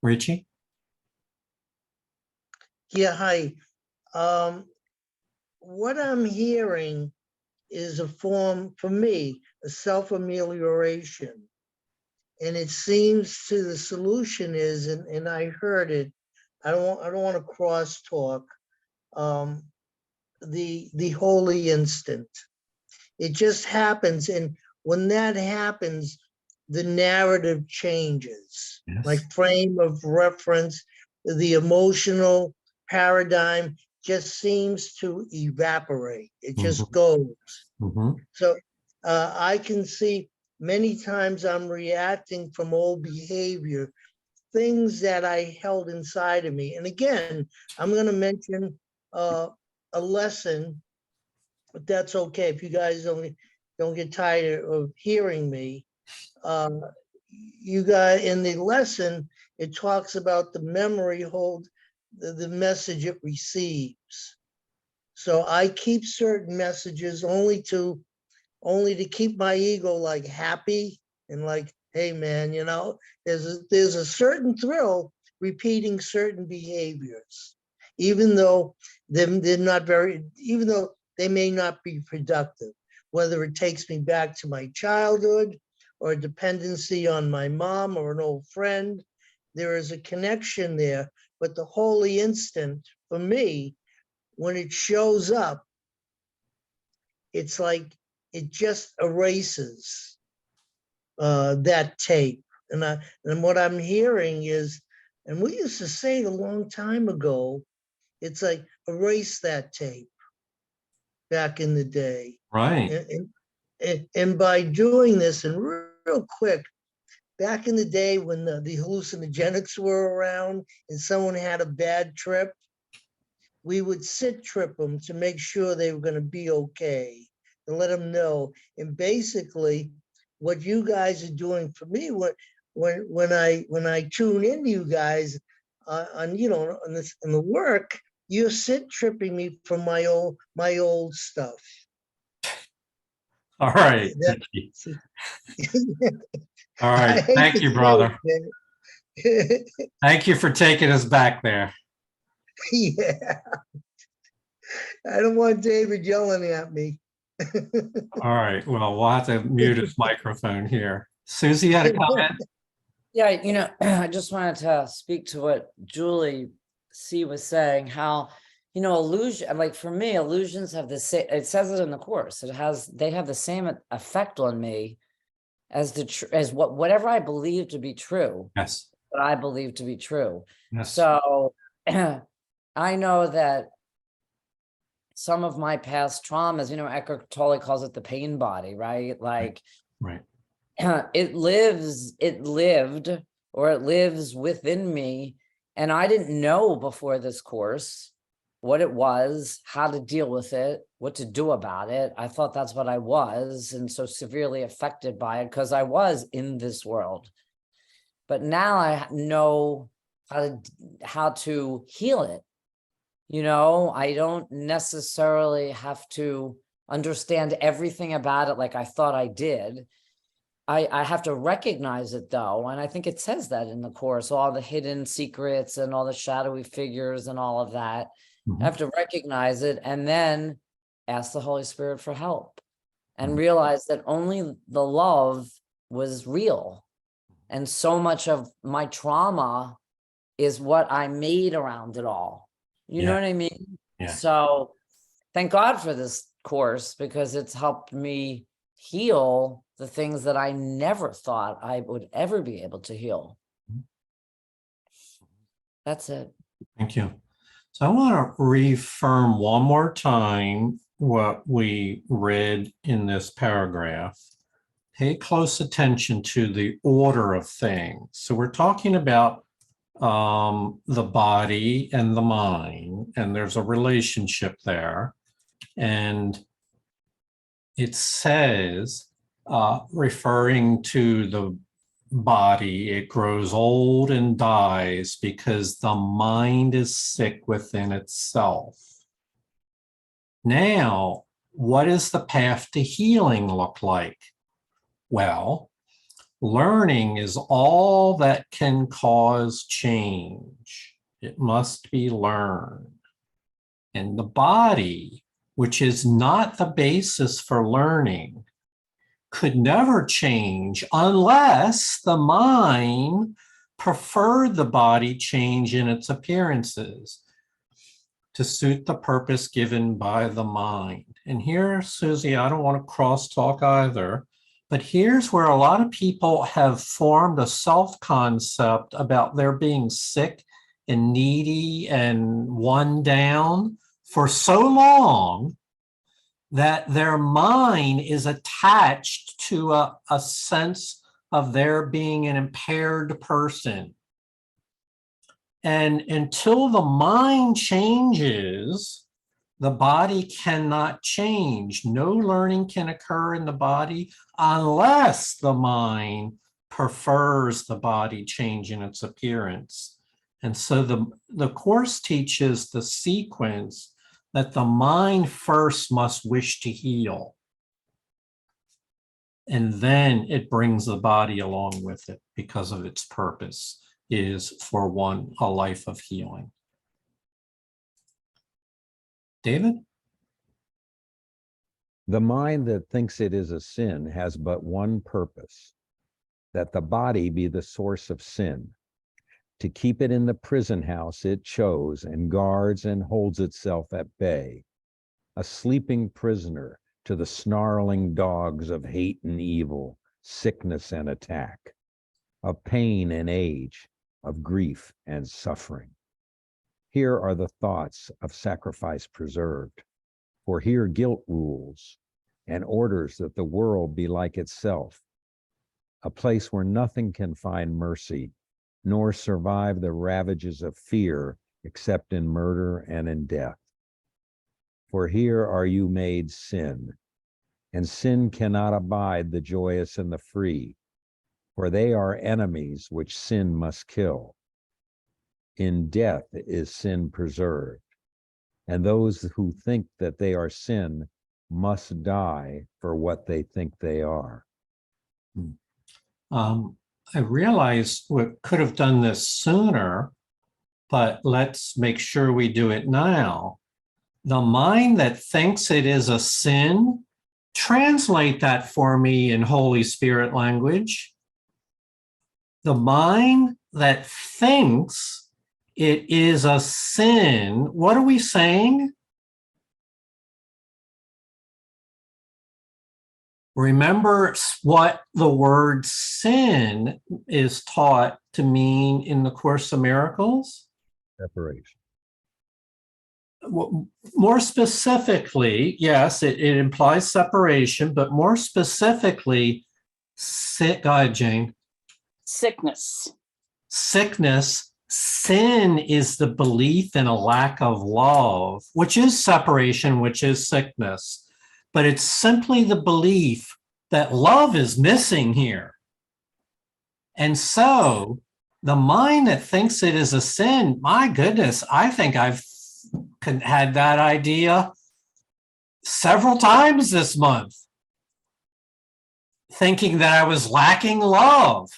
Speaker 1: Richie?
Speaker 7: Yeah, hi. What I'm hearing is a form, for me, a self-amelioration. And it seems to the solution is, and I heard it, I don't want to crosstalk, the holy instant. It just happens. And when that happens, the narrative changes.
Speaker 1: Yes.
Speaker 7: My frame of reference, the emotional paradigm just seems to evaporate. It just goes. So I can see many times I'm reacting from old behavior, things that I held inside of me. And again, I'm going to mention a lesson, but that's okay if you guys don't get tired of hearing me. You guys, in the lesson, it talks about the memory hold the message it receives. So I keep certain messages only to keep my ego like happy and like, hey man, there's a certain thrill repeating certain behaviors, even though they're not even though they may not be productive, whether it takes me back to my childhood or a dependency on my mom or an old friend. There is a connection there, but the holy instant for me, when it shows up, it's like it just erases that tape. And what I'm hearing is, and we used to say a long time ago, it's like erase that tape back in the day.
Speaker 1: Right.
Speaker 7: And by doing this, and real quick, back in the day when the hallucinogenics were around and someone had a bad trip, we would sit trip them to make sure they were going to be okay and let them know. And basically, what you guys are doing for me, when I tune into you guys on on the work, you're sit tripping me from my old stuff.
Speaker 1: All right.
Speaker 7: That-
Speaker 1: All
Speaker 7: I
Speaker 1: right.
Speaker 7: hate
Speaker 1: Thank
Speaker 7: to
Speaker 1: you,
Speaker 7: say
Speaker 1: brother.
Speaker 7: it,
Speaker 1: Thank you for taking us back there.
Speaker 7: yeah. I don't want David yelling at me.
Speaker 1: All right. Well, we'll have to mute his microphone here. Susie had a comment.
Speaker 3: Yeah, I just wanted to speak to what Julie C was saying, how, illusion, like for me, illusions have the same, it says it in the course, they have the same effect on me as whatever I believe to be true,
Speaker 1: Yes.
Speaker 3: what I believe to be true.
Speaker 1: Yes.
Speaker 3: So I know that some of my past traumas, Eckhart Tolle calls it the pain body, right? Like,
Speaker 1: Right.
Speaker 3: it lived within me, and I didn't know before this course what it was, how to deal with it, what to do about it. I thought that's what I was, and so severely affected by it because I was in this world. But now I know how to heal it. I don't necessarily have to understand everything about it like I thought I did. I have to recognize it though, and I think it says that in the course, all the hidden secrets and all the shadowy figures and all of that. I have to recognize it and then ask the Holy Spirit for help and realize that only the love was real. And so much of my trauma is what I made around it all. You know what I mean?
Speaker 1: Yeah.
Speaker 3: So thank God for this course because it's helped me heal the things that I never thought I would ever be able to heal. That's it.
Speaker 1: Thank you. So I want to reaffirm one more time what we read in this paragraph. Pay close attention to the order of things. So we're talking about the body and the mind, and there's a relationship there. And it says, referring to the body, it grows old and dies because the mind is sick within itself. Now, what does the path to healing look like? Well, learning is all that can cause change. It must be learned. And the body, which is not the basis for learning, could never change unless the mind preferred the body change in its appearances to suit the purpose given by the mind. And here, Susie, I don't want to crosstalk either, but here's where a lot of people have formed a self-concept about their being sick and needy and one down for so long that their mind is attached to a sense of their being an impaired person. And until the mind changes, the body cannot change. No learning can occur in the body unless the mind prefers the body change in its appearance. And so the course teaches the sequence that the mind first must wish to heal. And then it brings the body along with it because of its purpose is for a life of healing. David?
Speaker 2: The mind that thinks it is a sin has but one purpose, that the body be the source of sin, to keep it in the prison house it chose and guards and holds itself at bay, a sleeping prisoner to the snarling dogs of hate and evil, sickness and attack, of pain and age, of grief and suffering. Here are the thoughts of sacrifice preserved, for here guilt rules and orders that the world be like itself, a place where nothing can find mercy, nor survive the ravages of fear except in murder and in death. For here are you made sin, and sin cannot abide the joyous and the free, for they are enemies which sin must kill. In death is sin preserved, and those who think that they are sin must die for what they think they are.
Speaker 1: I realized we could have done this sooner, but let's make sure we do it now. The mind that thinks it is a sin, translate that for me in Holy Spirit language. The mind that thinks it is a sin, what are we saying? Remember what the word sin is taught to mean in the Course of Miracles?
Speaker 2: Separation.
Speaker 1: More specifically, yes, it implies separation, but more specifically, go ahead, Jane.
Speaker 4: Sickness.
Speaker 1: Sickness. Sin is the belief in a lack of love, which is separation, which is sickness. But it's simply the belief that love is missing here. And so the mind that thinks it is a sin, my goodness, I think I've had that idea several times this month, thinking that I was lacking love,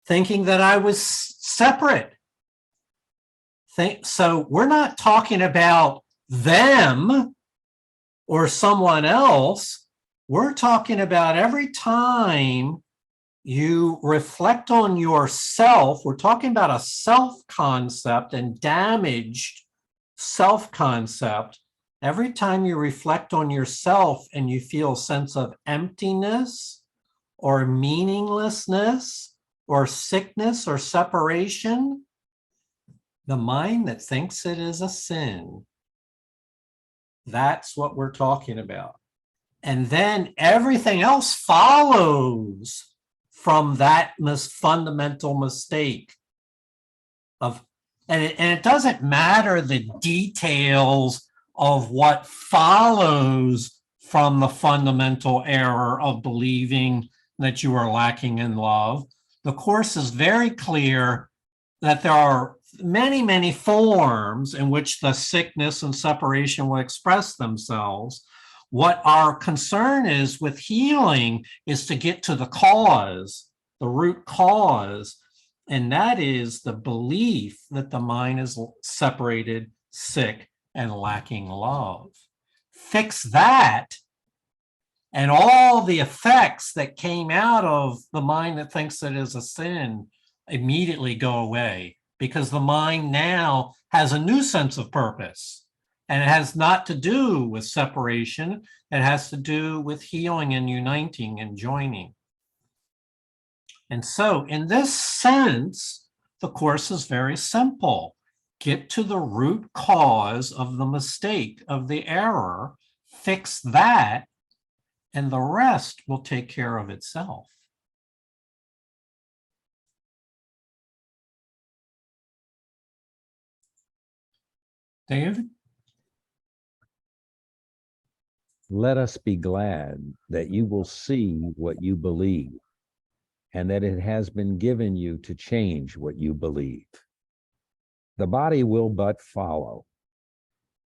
Speaker 1: thinking that I was separate. So we're not talking about them or someone else. We're talking about every time you reflect on yourself, we're talking about a self-concept and damaged self-concept. Every time you reflect on yourself and you feel a sense of emptiness or meaninglessness or sickness or separation, the mind that thinks it is a sin, that's what we're talking about. And then everything else follows from that fundamental mistake of, and it doesn't matter the details of what follows from the fundamental error of believing that you are lacking in love. The Course is very clear that there are many, many forms in which the sickness and separation will express themselves. What our concern is with healing is to get to the cause, the root cause, and that is the belief that the mind is separated, sick, and lacking love. Fix that, and all the effects that came out of the mind that thinks it is a sin immediately go away, because the mind now has a new sense of purpose. And it has not to do with separation. It has to do with healing and uniting and joining. And so in this sense, the Course is very simple. Get to the root cause of the mistake, of the error, fix that, and the rest will take care of itself. David?
Speaker 2: Let us be glad that you will see what you believe, and that it has been given you to change what you believe. The body will but follow.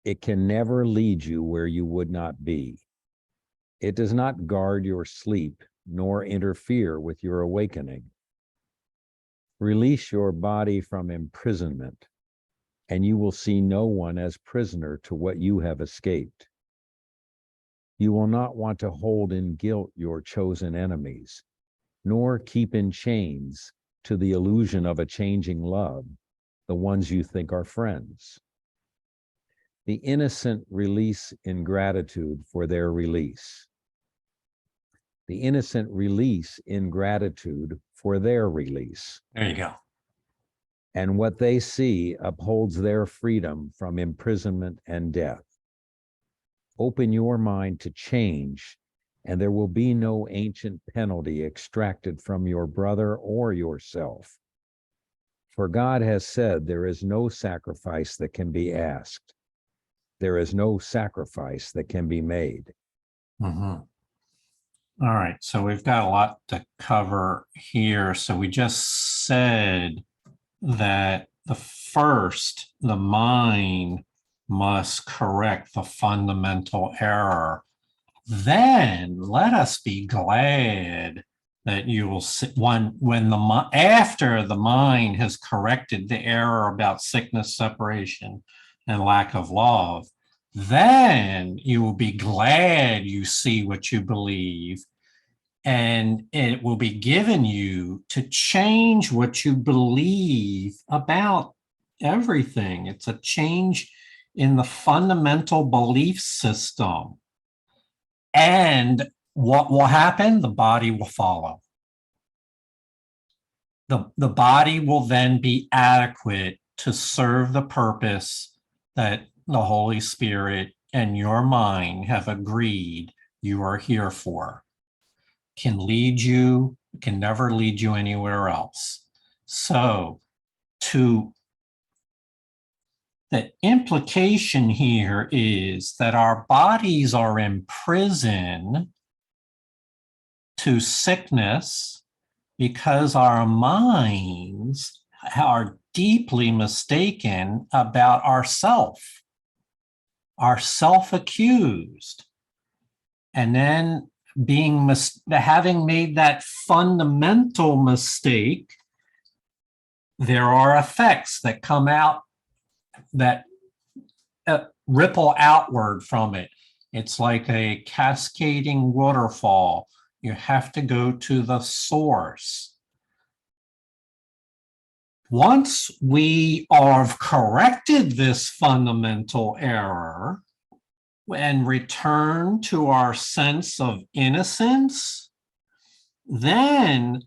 Speaker 2: It can never lead you where you would not be. It does not guard your sleep, nor interfere with your awakening. Release your body from imprisonment, and you will see no one as prisoner to what you have escaped. You will not want to hold in guilt your chosen enemies, nor keep in chains to the illusion of a changing love the ones you think are friends. The innocent release in gratitude for their release. the innocent release in gratitude for their release.
Speaker 1: There you go.
Speaker 2: And what they see upholds their freedom from imprisonment and death. Open your mind to change, and there will be no ancient penalty extracted from your brother or yourself. For God has said there is no sacrifice that can be asked. There is no sacrifice that can be made.
Speaker 1: Mhm. All right, so we've got a lot to cover here. So we just said that the mind must correct the fundamental error. Then let us be glad that you will see after the mind has corrected the error about sickness, separation, and lack of love, then you will be glad you see what you believe, and it will be given you to change what you believe about everything. It's a change in the fundamental belief system. And what will happen? The body will follow. The body will then be adequate to serve the purpose that the Holy Spirit and your mind have agreed you are here for. Can lead you, can never lead you anywhere else. So the implication here is that our bodies are in prison to sickness because our minds are deeply mistaken about ourself, are self-accused. And then having made that fundamental mistake, there are effects that come out that ripple outward from it. It's like a cascading waterfall. You have to go to the source. Once we have corrected this fundamental error and return to our sense of innocence, then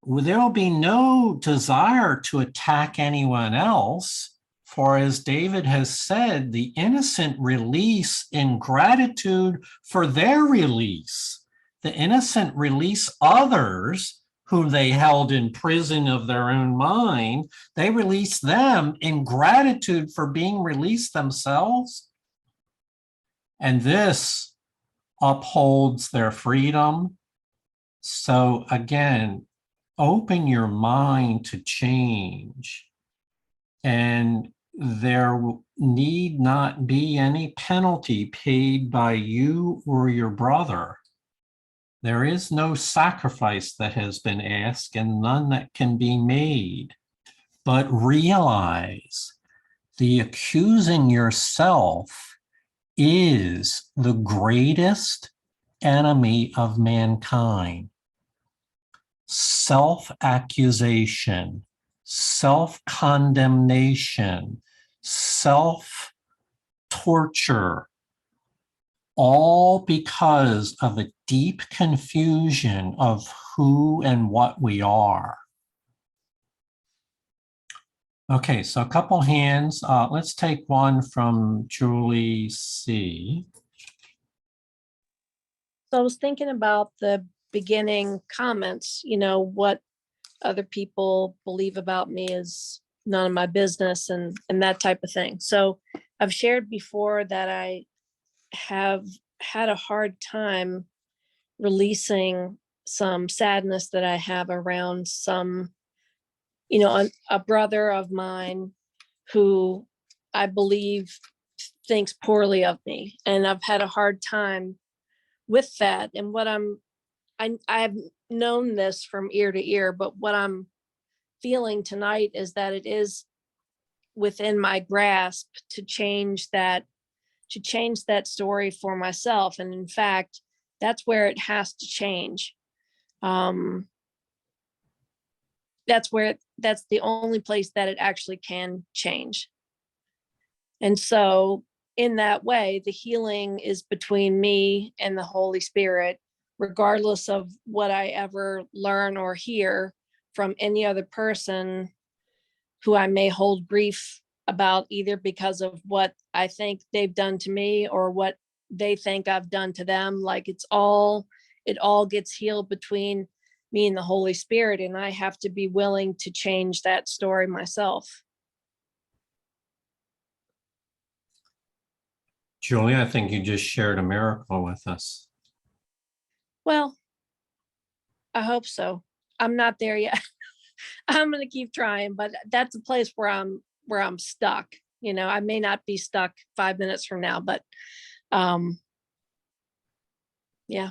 Speaker 1: there will be no desire to attack anyone else. For as David has said, the innocent release in gratitude for their release. The innocent release others whom they held in prison of their own mind. They release them in gratitude for being released themselves. And this upholds their freedom. So again, open your mind to change. And there need not be any penalty paid by you or your brother. There is no sacrifice that has been asked and none that can be made. But realize the accusing yourself is the greatest enemy of mankind. Self-accusation, self-condemnation, self-torture, all because of a deep confusion of who and what we are. Okay, so a couple hands. Let's take one from Julie C.
Speaker 9: So I was thinking about the beginning comments, what other people believe about me is none of my business and that type of thing. So I've shared before that I have had a hard time releasing some sadness that I have around some, a brother of mine who I believe thinks poorly of me. And I've had a hard time with that. And what I've known this from ear to ear, but what I'm feeling tonight is that it is within my grasp to change that story for myself. And in fact, that's where it has to change. That's the only place that it actually can change. And so in that way, the healing is between me and the Holy Spirit, regardless of what I ever learn or hear from any other person who I may hold grief about, either because of what I think they've done to me or what they think I've done to them. Like it all gets healed between me and the Holy Spirit, and I have to be willing to change that story myself.
Speaker 1: Julie, I think you just shared a miracle with us.
Speaker 9: Well, I hope so. I'm not there yet. I'm going to keep trying, but that's a place where I'm stuck. You know, I may not be stuck 5 minutes from now, but yeah.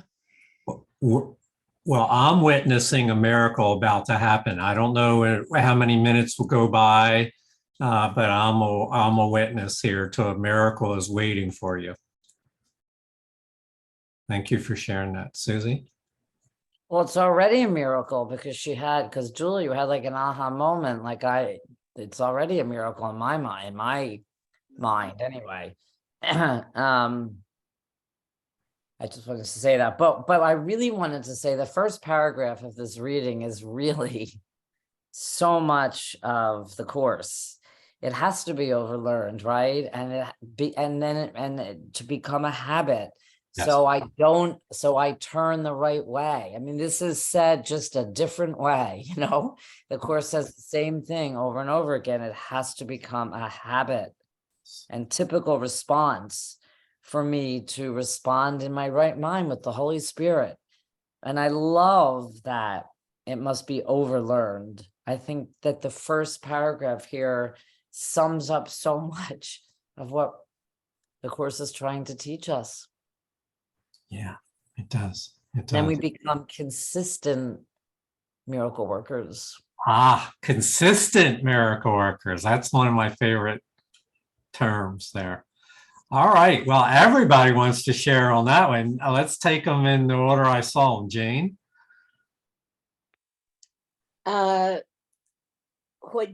Speaker 1: Well, I'm witnessing a miracle about to happen. I don't know how many minutes will go by, but I'm a witness here to a miracle is waiting for you. Thank you for sharing that, Susie.
Speaker 3: Well, it's already a miracle because because Julie, you had like an aha moment. It's already a miracle in my mind anyway. I just wanted to say that, but I really wanted to say the first paragraph of this reading is really so much of the course. It has to be overlearned, right? And to become a habit.
Speaker 1: Yes.
Speaker 3: So I turn the right way. I mean, this is said just a different way, you know. The course says the same thing over and over again. It has to become a habit and typical response for me to respond in my right mind with the Holy Spirit. And I love that it must be overlearned. I think that the first paragraph here sums up so much of what the course is trying to teach us.
Speaker 1: Yeah, it does. It does.
Speaker 3: Then we become consistent miracle workers.
Speaker 1: Consistent miracle workers. That's one of my favorite terms there. All right. Well, everybody wants to share on that one. Let's take them in the order I saw them. Jane?
Speaker 4: What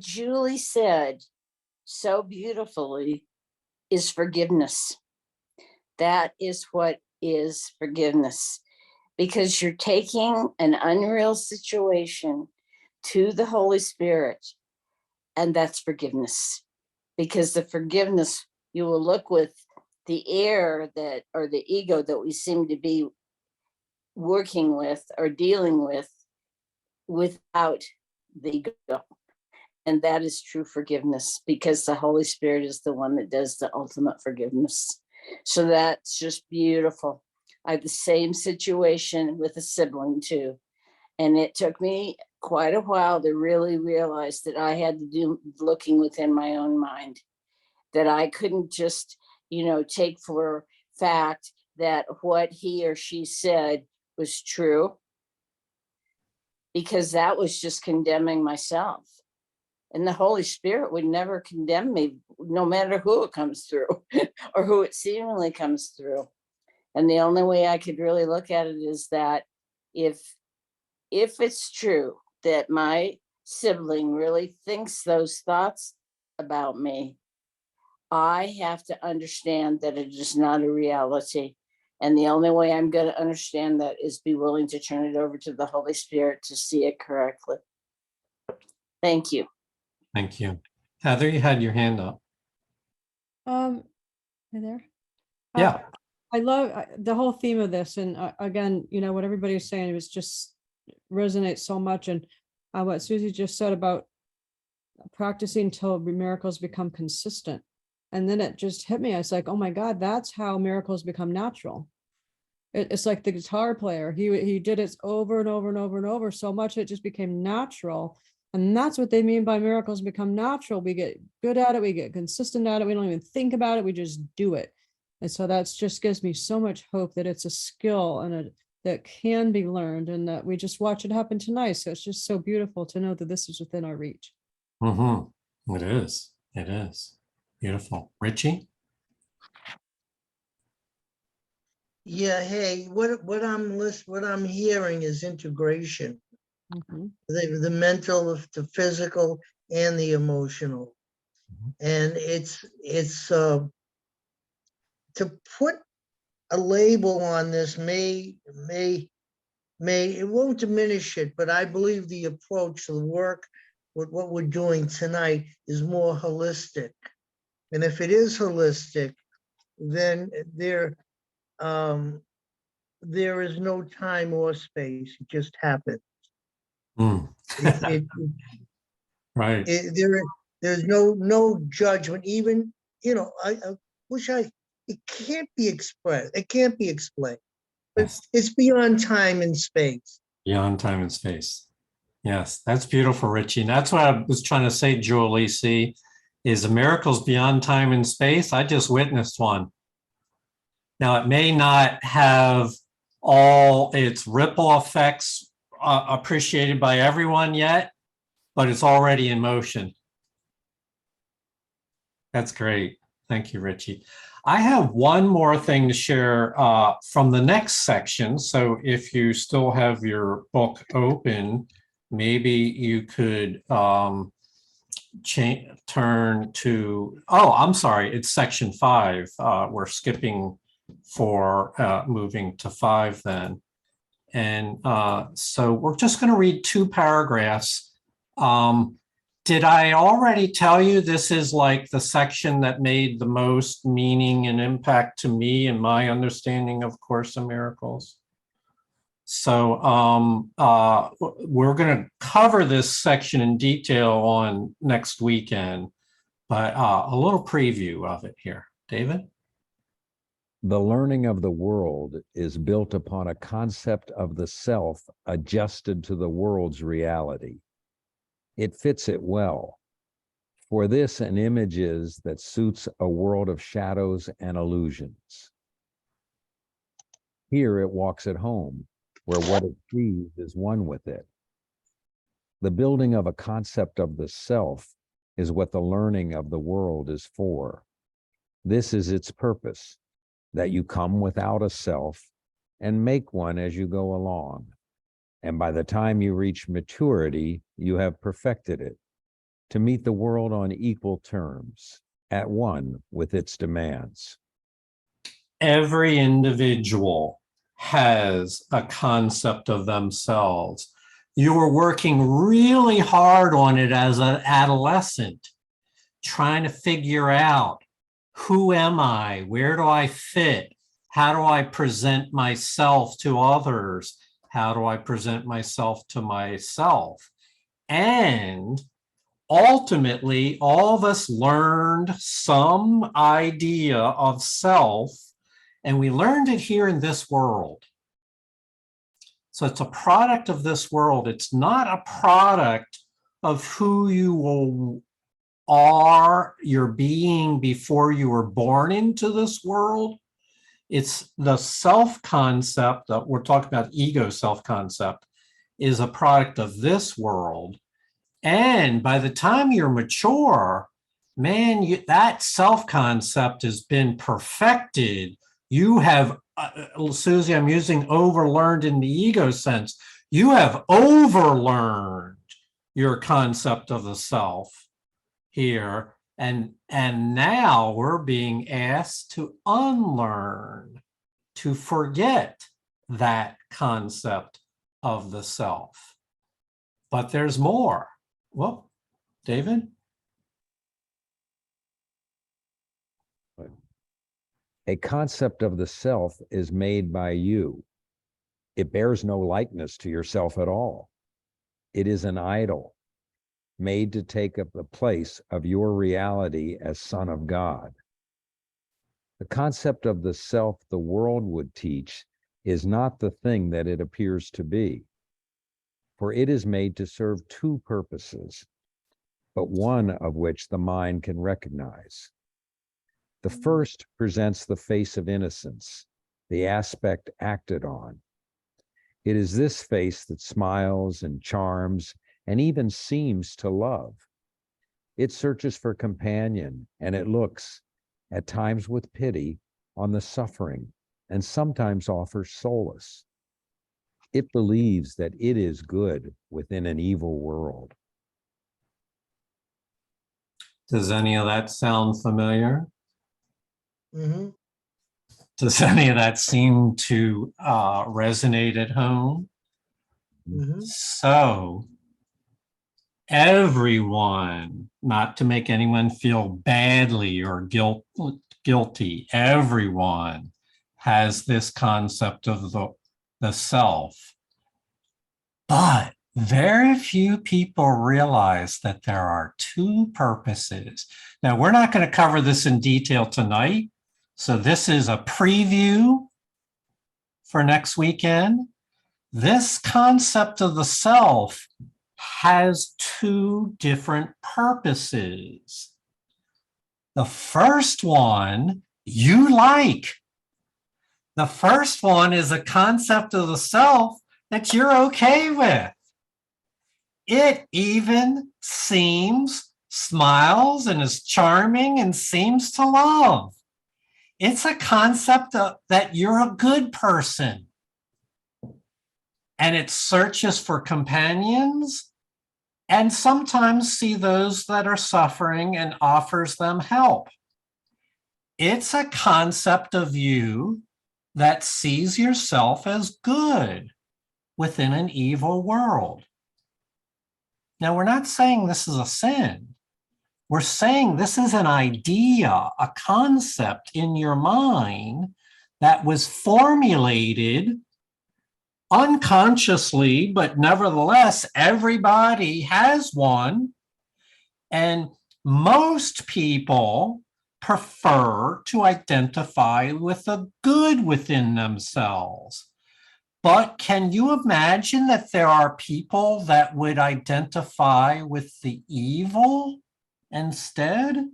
Speaker 4: Julie said so beautifully is forgiveness. That is what is forgiveness, because you're taking an unreal situation to the Holy Spirit, and that's forgiveness. Because the forgiveness, you will look with the air that, or the ego that we seem to be working with or dealing with, without the ego. And that is true forgiveness, because the Holy Spirit is the one that does the ultimate forgiveness. So that's just beautiful. I had the same situation with a sibling too. And it took me quite a while to really realize that I had to do looking within my own mind, that I couldn't just, take for fact that what he or she said was true, because that was just condemning myself. And the Holy Spirit would never condemn me, no matter who it comes through or who it seemingly comes through. And the only way I could really look at it is that if it's true that my sibling really thinks those thoughts about me, I have to understand that it is not a reality. And the only way I'm going to understand that is be willing to turn it over to the Holy Spirit to see it correctly. Thank you.
Speaker 1: Thank you. Heather, you had your hand up.
Speaker 8: Hey there.
Speaker 1: Yeah.
Speaker 8: I love the whole theme of this. And again, what everybody was saying, it was just resonates so much. And what Susie just said about practicing until miracles become consistent. And then it just hit me. I was like, oh my God, that's how miracles become natural. It's like the guitar player. He did it over and over and over and over so much it just became natural. And that's what they mean by miracles become natural. We get good at it. We get consistent at it. We don't even think about it. We just do it. And so that's just gives me so much hope that it's a skill and that can be learned, and that we just watch it happen tonight. So it's just so beautiful to know that this is within our reach.
Speaker 1: Mm-hmm. It is. It is. Beautiful. Richie?
Speaker 7: Yeah, hey, what I'm hearing is integration. The mental, the physical, and the emotional. And it's to put a label on this may it won't diminish it, but I believe the approach to the work with what we're doing tonight is more holistic. And if it is holistic, then there is no time or space. It just happens.
Speaker 1: Hmm.
Speaker 7: It,
Speaker 1: Right.
Speaker 7: there's no judgment. Even, I wish it can't be expressed. It can't be explained. But
Speaker 1: Yes.
Speaker 7: it's beyond time and space.
Speaker 1: Beyond time and space. Yes, that's beautiful, Richie. And that's what I was trying to say, Julie. See, is miracles beyond time and space? I just witnessed one. Now, it may not have all its ripple effects appreciated by everyone yet, but it's already in motion. That's great. Thank you, Richie. I have one more thing to share from the next section. So if you still have your book open, maybe you could turn to, oh, I'm sorry, it's section 5. We're skipping 4, moving to 5 then. And so we're just going to read 2 paragraphs. Did I already tell you this is like the section that made the most meaning and impact to me and my understanding of Course in Miracles? So we're going to cover this section in detail on next weekend, but a little preview of it here. David?
Speaker 2: The learning of the world is built upon a concept of the self adjusted to the world's reality. It fits it well. For this, an image is that suits a world of shadows and illusions. Here it walks at home, where what it sees is one with it. The building of a concept of the self is what the learning of the world is for. This is its purpose, that you come without a self and make one as you go along. And by the time you reach maturity, you have perfected it, to meet the world on equal terms, at one with its demands.
Speaker 1: Every individual has a concept of themselves. You were working really hard on it as an adolescent, trying to figure out, who am I? Where do I fit? How do I present myself to others? How do I present myself to myself? And ultimately, all of us learned some idea of self, and we learned it here in this world. So it's a product of this world. It's not a product of who you are, your being before you were born into this world. It's the self-concept that we're talking about. Ego self-concept is a product of this world. And by the time you're mature, man, that self-concept has been perfected. You have, Susie, I'm using overlearned in the ego sense. You have overlearned your concept of the self here. And now we're being asked to unlearn, to forget that concept of the self. But there's more. Well, David?
Speaker 2: A concept of the self is made by you. It bears no likeness to yourself at all. It is an idol made to take up the place of your reality as Son of God. The concept of the self the world would teach is not the thing that it appears to be, for it is made to serve 2 purposes, but one of which the mind can recognize. The first presents the face of innocence, the aspect acted on. It is this face that smiles and charms and even seems to love. It searches for companion, and it looks, at times with pity, on the suffering, and sometimes offers solace. It believes that it is good within an evil world.
Speaker 1: Does any of that sound familiar?
Speaker 7: Mhm.
Speaker 1: Does any of that seem to resonate at home?
Speaker 7: Mhm.
Speaker 1: So everyone, not to make anyone feel badly or guilty, everyone has this concept of the self. But very few people realize that there are two purposes. Now, we're not going to cover this in detail tonight. So this is a preview for next weekend. This concept of the self has two different purposes. The first one you like. The first one is a concept of the self that you're okay with. It even seems, smiles, and is charming and seems to love. It's a concept that you're a good person. And it searches for companions and sometimes see those that are suffering and offers them help. It's a concept of you that sees yourself as good within an evil world. Now, we're not saying this is a sin. We're saying this is an idea, a concept in your mind that was formulated unconsciously, but nevertheless, everybody has one. And most people prefer to identify with the good within themselves. But can you imagine that there are people that would identify with the evil instead?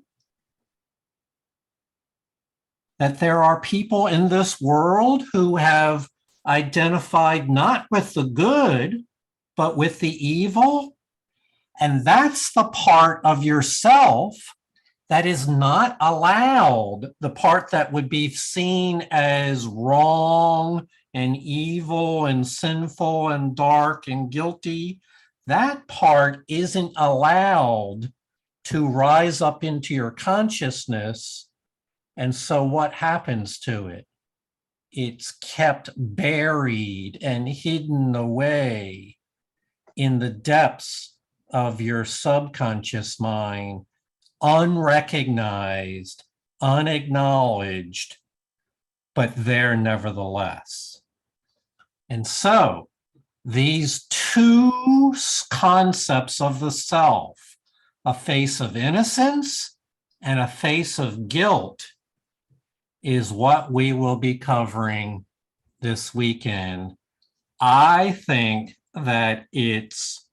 Speaker 1: That there are people in this world who have identified not with the good, but with the evil? And that's the part of yourself that is not allowed, the part that would be seen as wrong and evil and sinful and dark and guilty. That part isn't allowed to rise up into your consciousness. And so what happens to it? It's kept buried and hidden away in the depths of your subconscious mind, unrecognized, unacknowledged, but there nevertheless. And so these two concepts of the self, a face of innocence and a face of guilt, is what we will be covering this weekend. I think that it's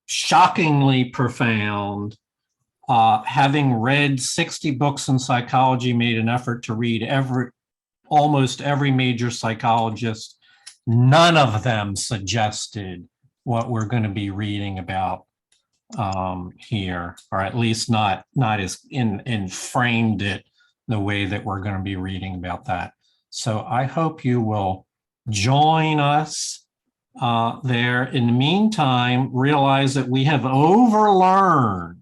Speaker 1: shockingly profound. Having read 60 books in psychology, made an effort to read almost every major psychologist. None of them suggested what we're going to be reading about here, or at least not as in framed it the way that we're going to be reading about that. So I hope you will join us there. In the meantime, realize that we have overlearned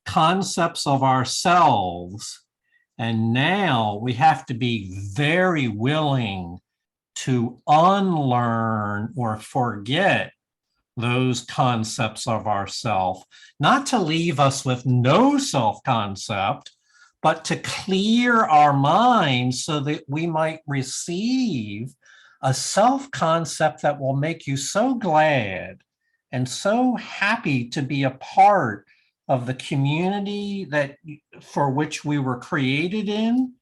Speaker 1: concepts of ourselves, and now we have to be very willing to unlearn or forget those concepts of ourself, not to leave us with no self-concept, but to clear our minds so that we might receive a self-concept that will make you so glad and so happy to be a part of the community that for which we were created in.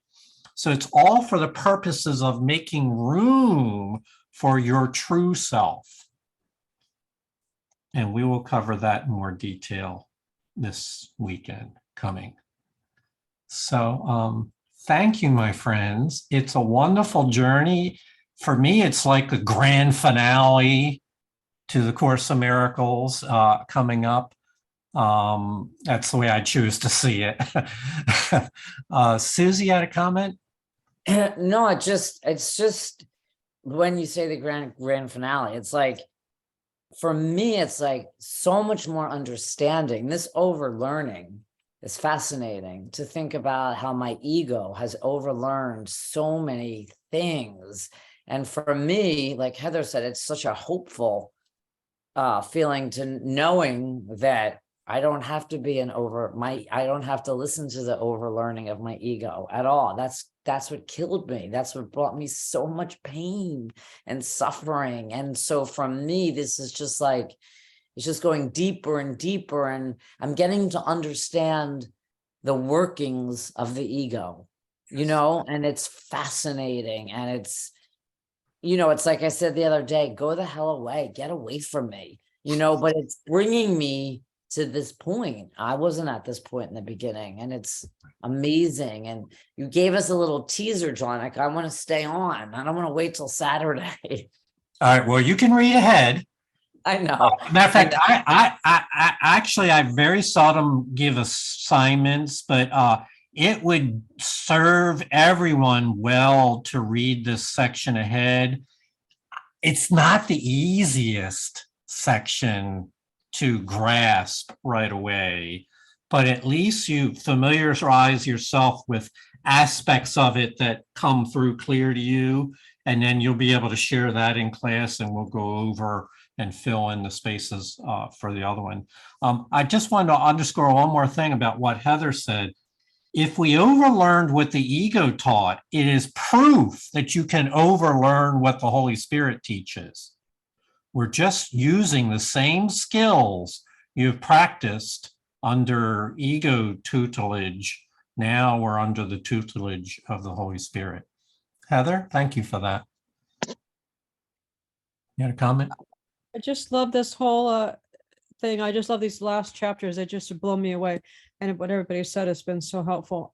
Speaker 1: So it's all for the purposes of making room for your true self. And we will cover that in more detail this weekend coming. So thank you, my friends. It's a wonderful journey. For me, it's like a grand finale to the Course of Miracles coming up. That's the way I choose to see it. Susie had a comment?
Speaker 3: No, it's just when you say the grand finale, it's like, for me, it's like so much more understanding. This overlearning is fascinating to think about how my ego has overlearned so many things. And for me, like Heather said, it's such a hopeful feeling to knowing that I don't have to be I don't have to listen to the overlearning of my ego at all. That's what killed me. That's what brought me so much pain and suffering. And so from me, this is just like, it's just going deeper and deeper. And I'm getting to understand the workings of the ego, you know, and it's fascinating. And it's, you know, it's like I said the other day, go the hell away, get away from me, you know, but it's bringing me to this point. I wasn't at this point in the beginning, and it's amazing. And you gave us a little teaser, John. Like, I want to stay on. I don't want to wait till Saturday.
Speaker 1: All right, well, you can read ahead.
Speaker 3: I know.
Speaker 1: Matter of fact, I actually, I very seldom give assignments, but it would serve everyone well to read this section ahead. It's not the easiest section to grasp right away, but at least you familiarize yourself with aspects of it that come through clear to you, and then you'll be able to share that in class, and we'll go over and fill in the spaces for the other one. I just wanted to underscore one more thing about what Heather said. If we overlearned what the ego taught, it is proof that you can overlearn what the Holy Spirit teaches. We're just using the same skills you've practiced under ego tutelage. Now we're under the tutelage of the Holy Spirit. Heather, thank you for that. You had a comment?
Speaker 8: I just love this whole thing. I just love these last chapters. They just blow me away. And what everybody said has been so helpful.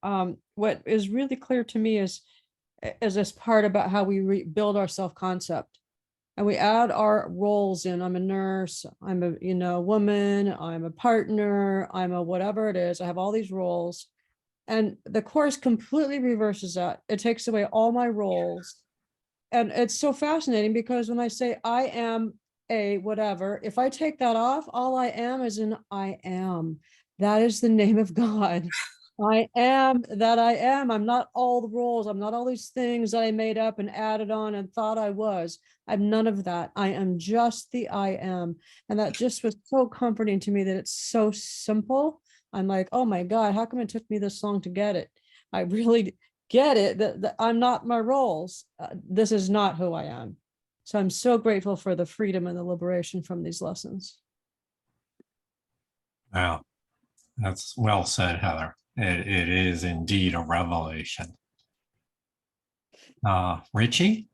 Speaker 8: What is really clear to me is this part about how we rebuild our self-concept. And we add our roles in. I'm a nurse, I'm a woman, I'm a partner, I'm a whatever it is. I have all these roles. And the course completely reverses that. It takes away all my roles. And it's so fascinating because when I say I am a whatever, if I take that off, all I am is an I am. That is the name of God. I am that I am. I'm not all the roles. I'm not all these things that I made up and added on and thought I was. I'm none of that. I am just the I am. And that just was so comforting to me that it's so simple. I'm like, oh my God, how come it took me this long to get it? I really get it that I'm not my roles. This is not who I am. So I'm so grateful for the freedom and the liberation from these lessons.
Speaker 1: Wow, that's well said, Heather. It is indeed a revelation. Richie?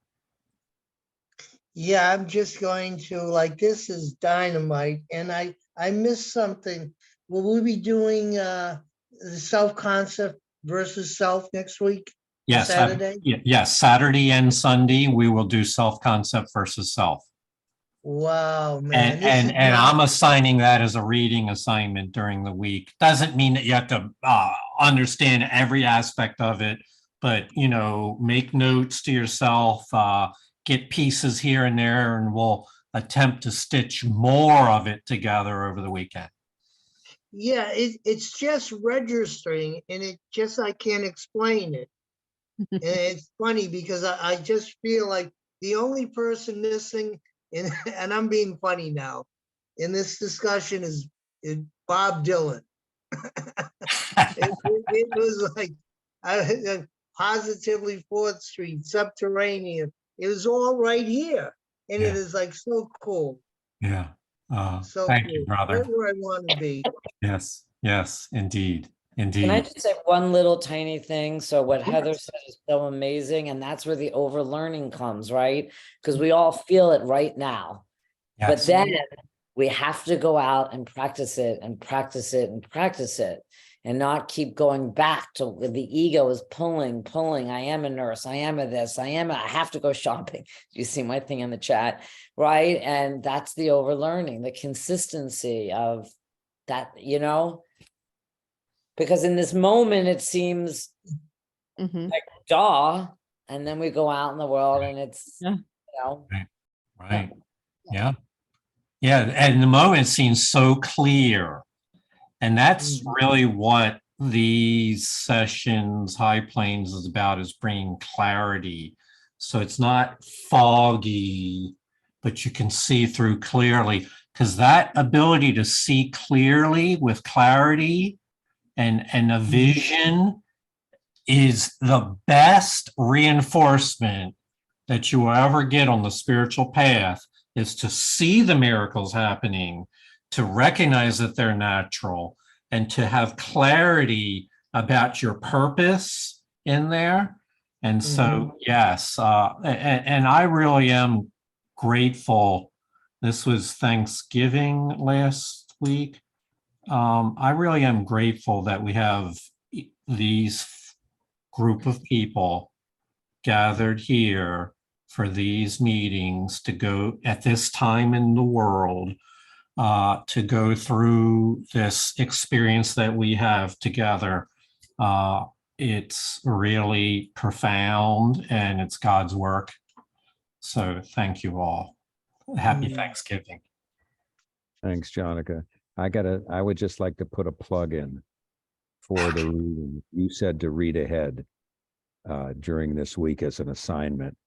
Speaker 7: Yeah, I'm just going to, like, this is dynamite, and I missed something. Will we be doing the self-concept versus self next week?
Speaker 1: Yes,
Speaker 7: Saturday?
Speaker 1: Yes, Saturday and Sunday, we will do self-concept versus self.
Speaker 7: Wow, man.
Speaker 1: And I'm assigning that as a reading assignment during the week. Doesn't mean that you have to understand every aspect of it, but, make notes to yourself, get pieces here and there, and we'll attempt to stitch more of it together over the weekend.
Speaker 7: Yeah, it's just registering, and I can't explain it. And it's funny because I just feel like the only person missing, and I'm being funny now, in this discussion is Bob Dylan. It was like positively 4th Street, Subterranean. It was all right here. And it is like so cool.
Speaker 1: Yeah.
Speaker 7: So
Speaker 1: thank
Speaker 7: cool.
Speaker 1: you, brother.
Speaker 7: Right where I want to be.
Speaker 1: Yes, indeed.
Speaker 3: Can I just say one little tiny thing? So what Heather said is so amazing, and that's where the overlearning comes, right? Because we all feel it right now.
Speaker 1: Yes.
Speaker 3: But then we have to go out and practice it and practice it and practice it, and not keep going back to where the ego is pulling. I am a nurse. I am a this. I have to go shopping. You see my thing in the chat, right? And that's the overlearning, the consistency of that, because in this moment, it seems like duh, and then we go out in the world and it's,
Speaker 1: Right. Yeah. And the moment seems so clear. And that's really what these sessions, High Plains, is about, is bringing clarity. So it's not foggy, but you can see through clearly. because that ability to see clearly with clarity and a vision is the best reinforcement that you will ever get on the spiritual path, is to see the miracles happening, to recognize that they're natural, and to have clarity about your purpose in there. And so, yes, and I really am grateful. This was Thanksgiving last week. I really am grateful that we have these group of people gathered here for these meetings to go at this time in the world, to go through this experience that we have together. It's really profound and it's God's work. So thank you all. Happy Thanksgiving.
Speaker 2: Thanks, Jonica. I would just like to put a plug in for the reading. You said to read ahead during this week as an assignment.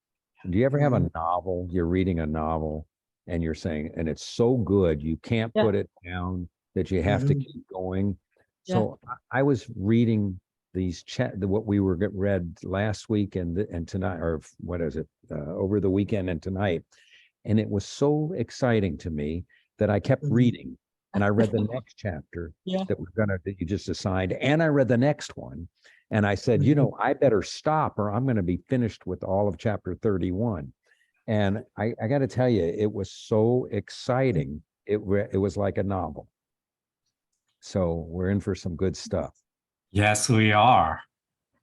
Speaker 2: Do you ever have a novel, you're reading a novel and you're saying, and it's so good, you can't
Speaker 8: Yeah.
Speaker 2: put it down, that you have to keep going? So I was reading these what we were read last week and tonight, or what is it, over the weekend and tonight. And it was so exciting to me that I kept reading, and I read the next chapter that you just assigned, and I read the next one. And I said, you know, I better stop or I'm going to be finished with all of chapter 31. And I got to tell you, it was so exciting. It was like a novel. So we're in for some good stuff.
Speaker 1: Yes, we are.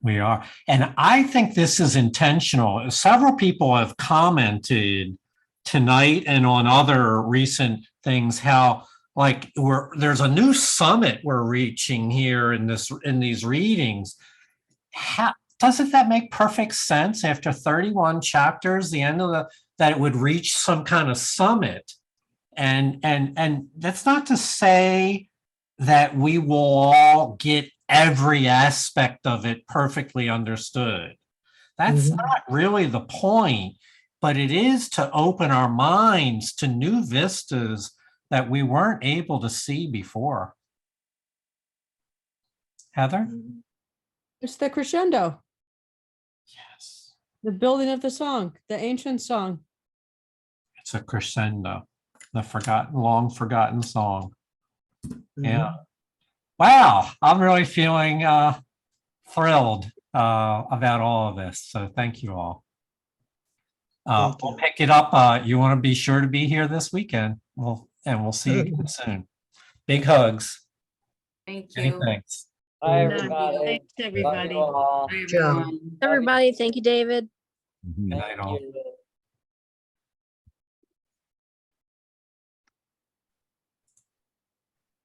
Speaker 1: We are. And I think this is intentional. Several people have commented tonight and on other recent things how like there's a new summit we're reaching here in these readings. Doesn't that make perfect sense after 31 chapters, the end of that it would reach some kind of summit? And that's not to say that we will all get every aspect of it perfectly understood. That's not really the point, but it is to open our minds to new vistas that we weren't able to see before. Heather?
Speaker 8: It's the crescendo,
Speaker 1: Yes.
Speaker 8: the building of the song, the ancient song.
Speaker 1: It's a crescendo, the long forgotten song. Yeah. Wow. I'm really feeling thrilled about all of this. So thank you all. We'll pick it up. You want to be sure to be here this weekend. We'll see you again soon. Big hugs.
Speaker 6: Thank
Speaker 1: Many
Speaker 6: you.
Speaker 1: thanks.
Speaker 3: Bye,
Speaker 5: Good night.
Speaker 3: everybody.
Speaker 5: Thanks,
Speaker 3: Love
Speaker 5: everybody.
Speaker 3: you all.
Speaker 6: Bye,
Speaker 7: Ciao.
Speaker 6: everyone.
Speaker 9: Everybody, thank you, David.
Speaker 2: Mhm.
Speaker 1: Good night, all.
Speaker 3: Thank you.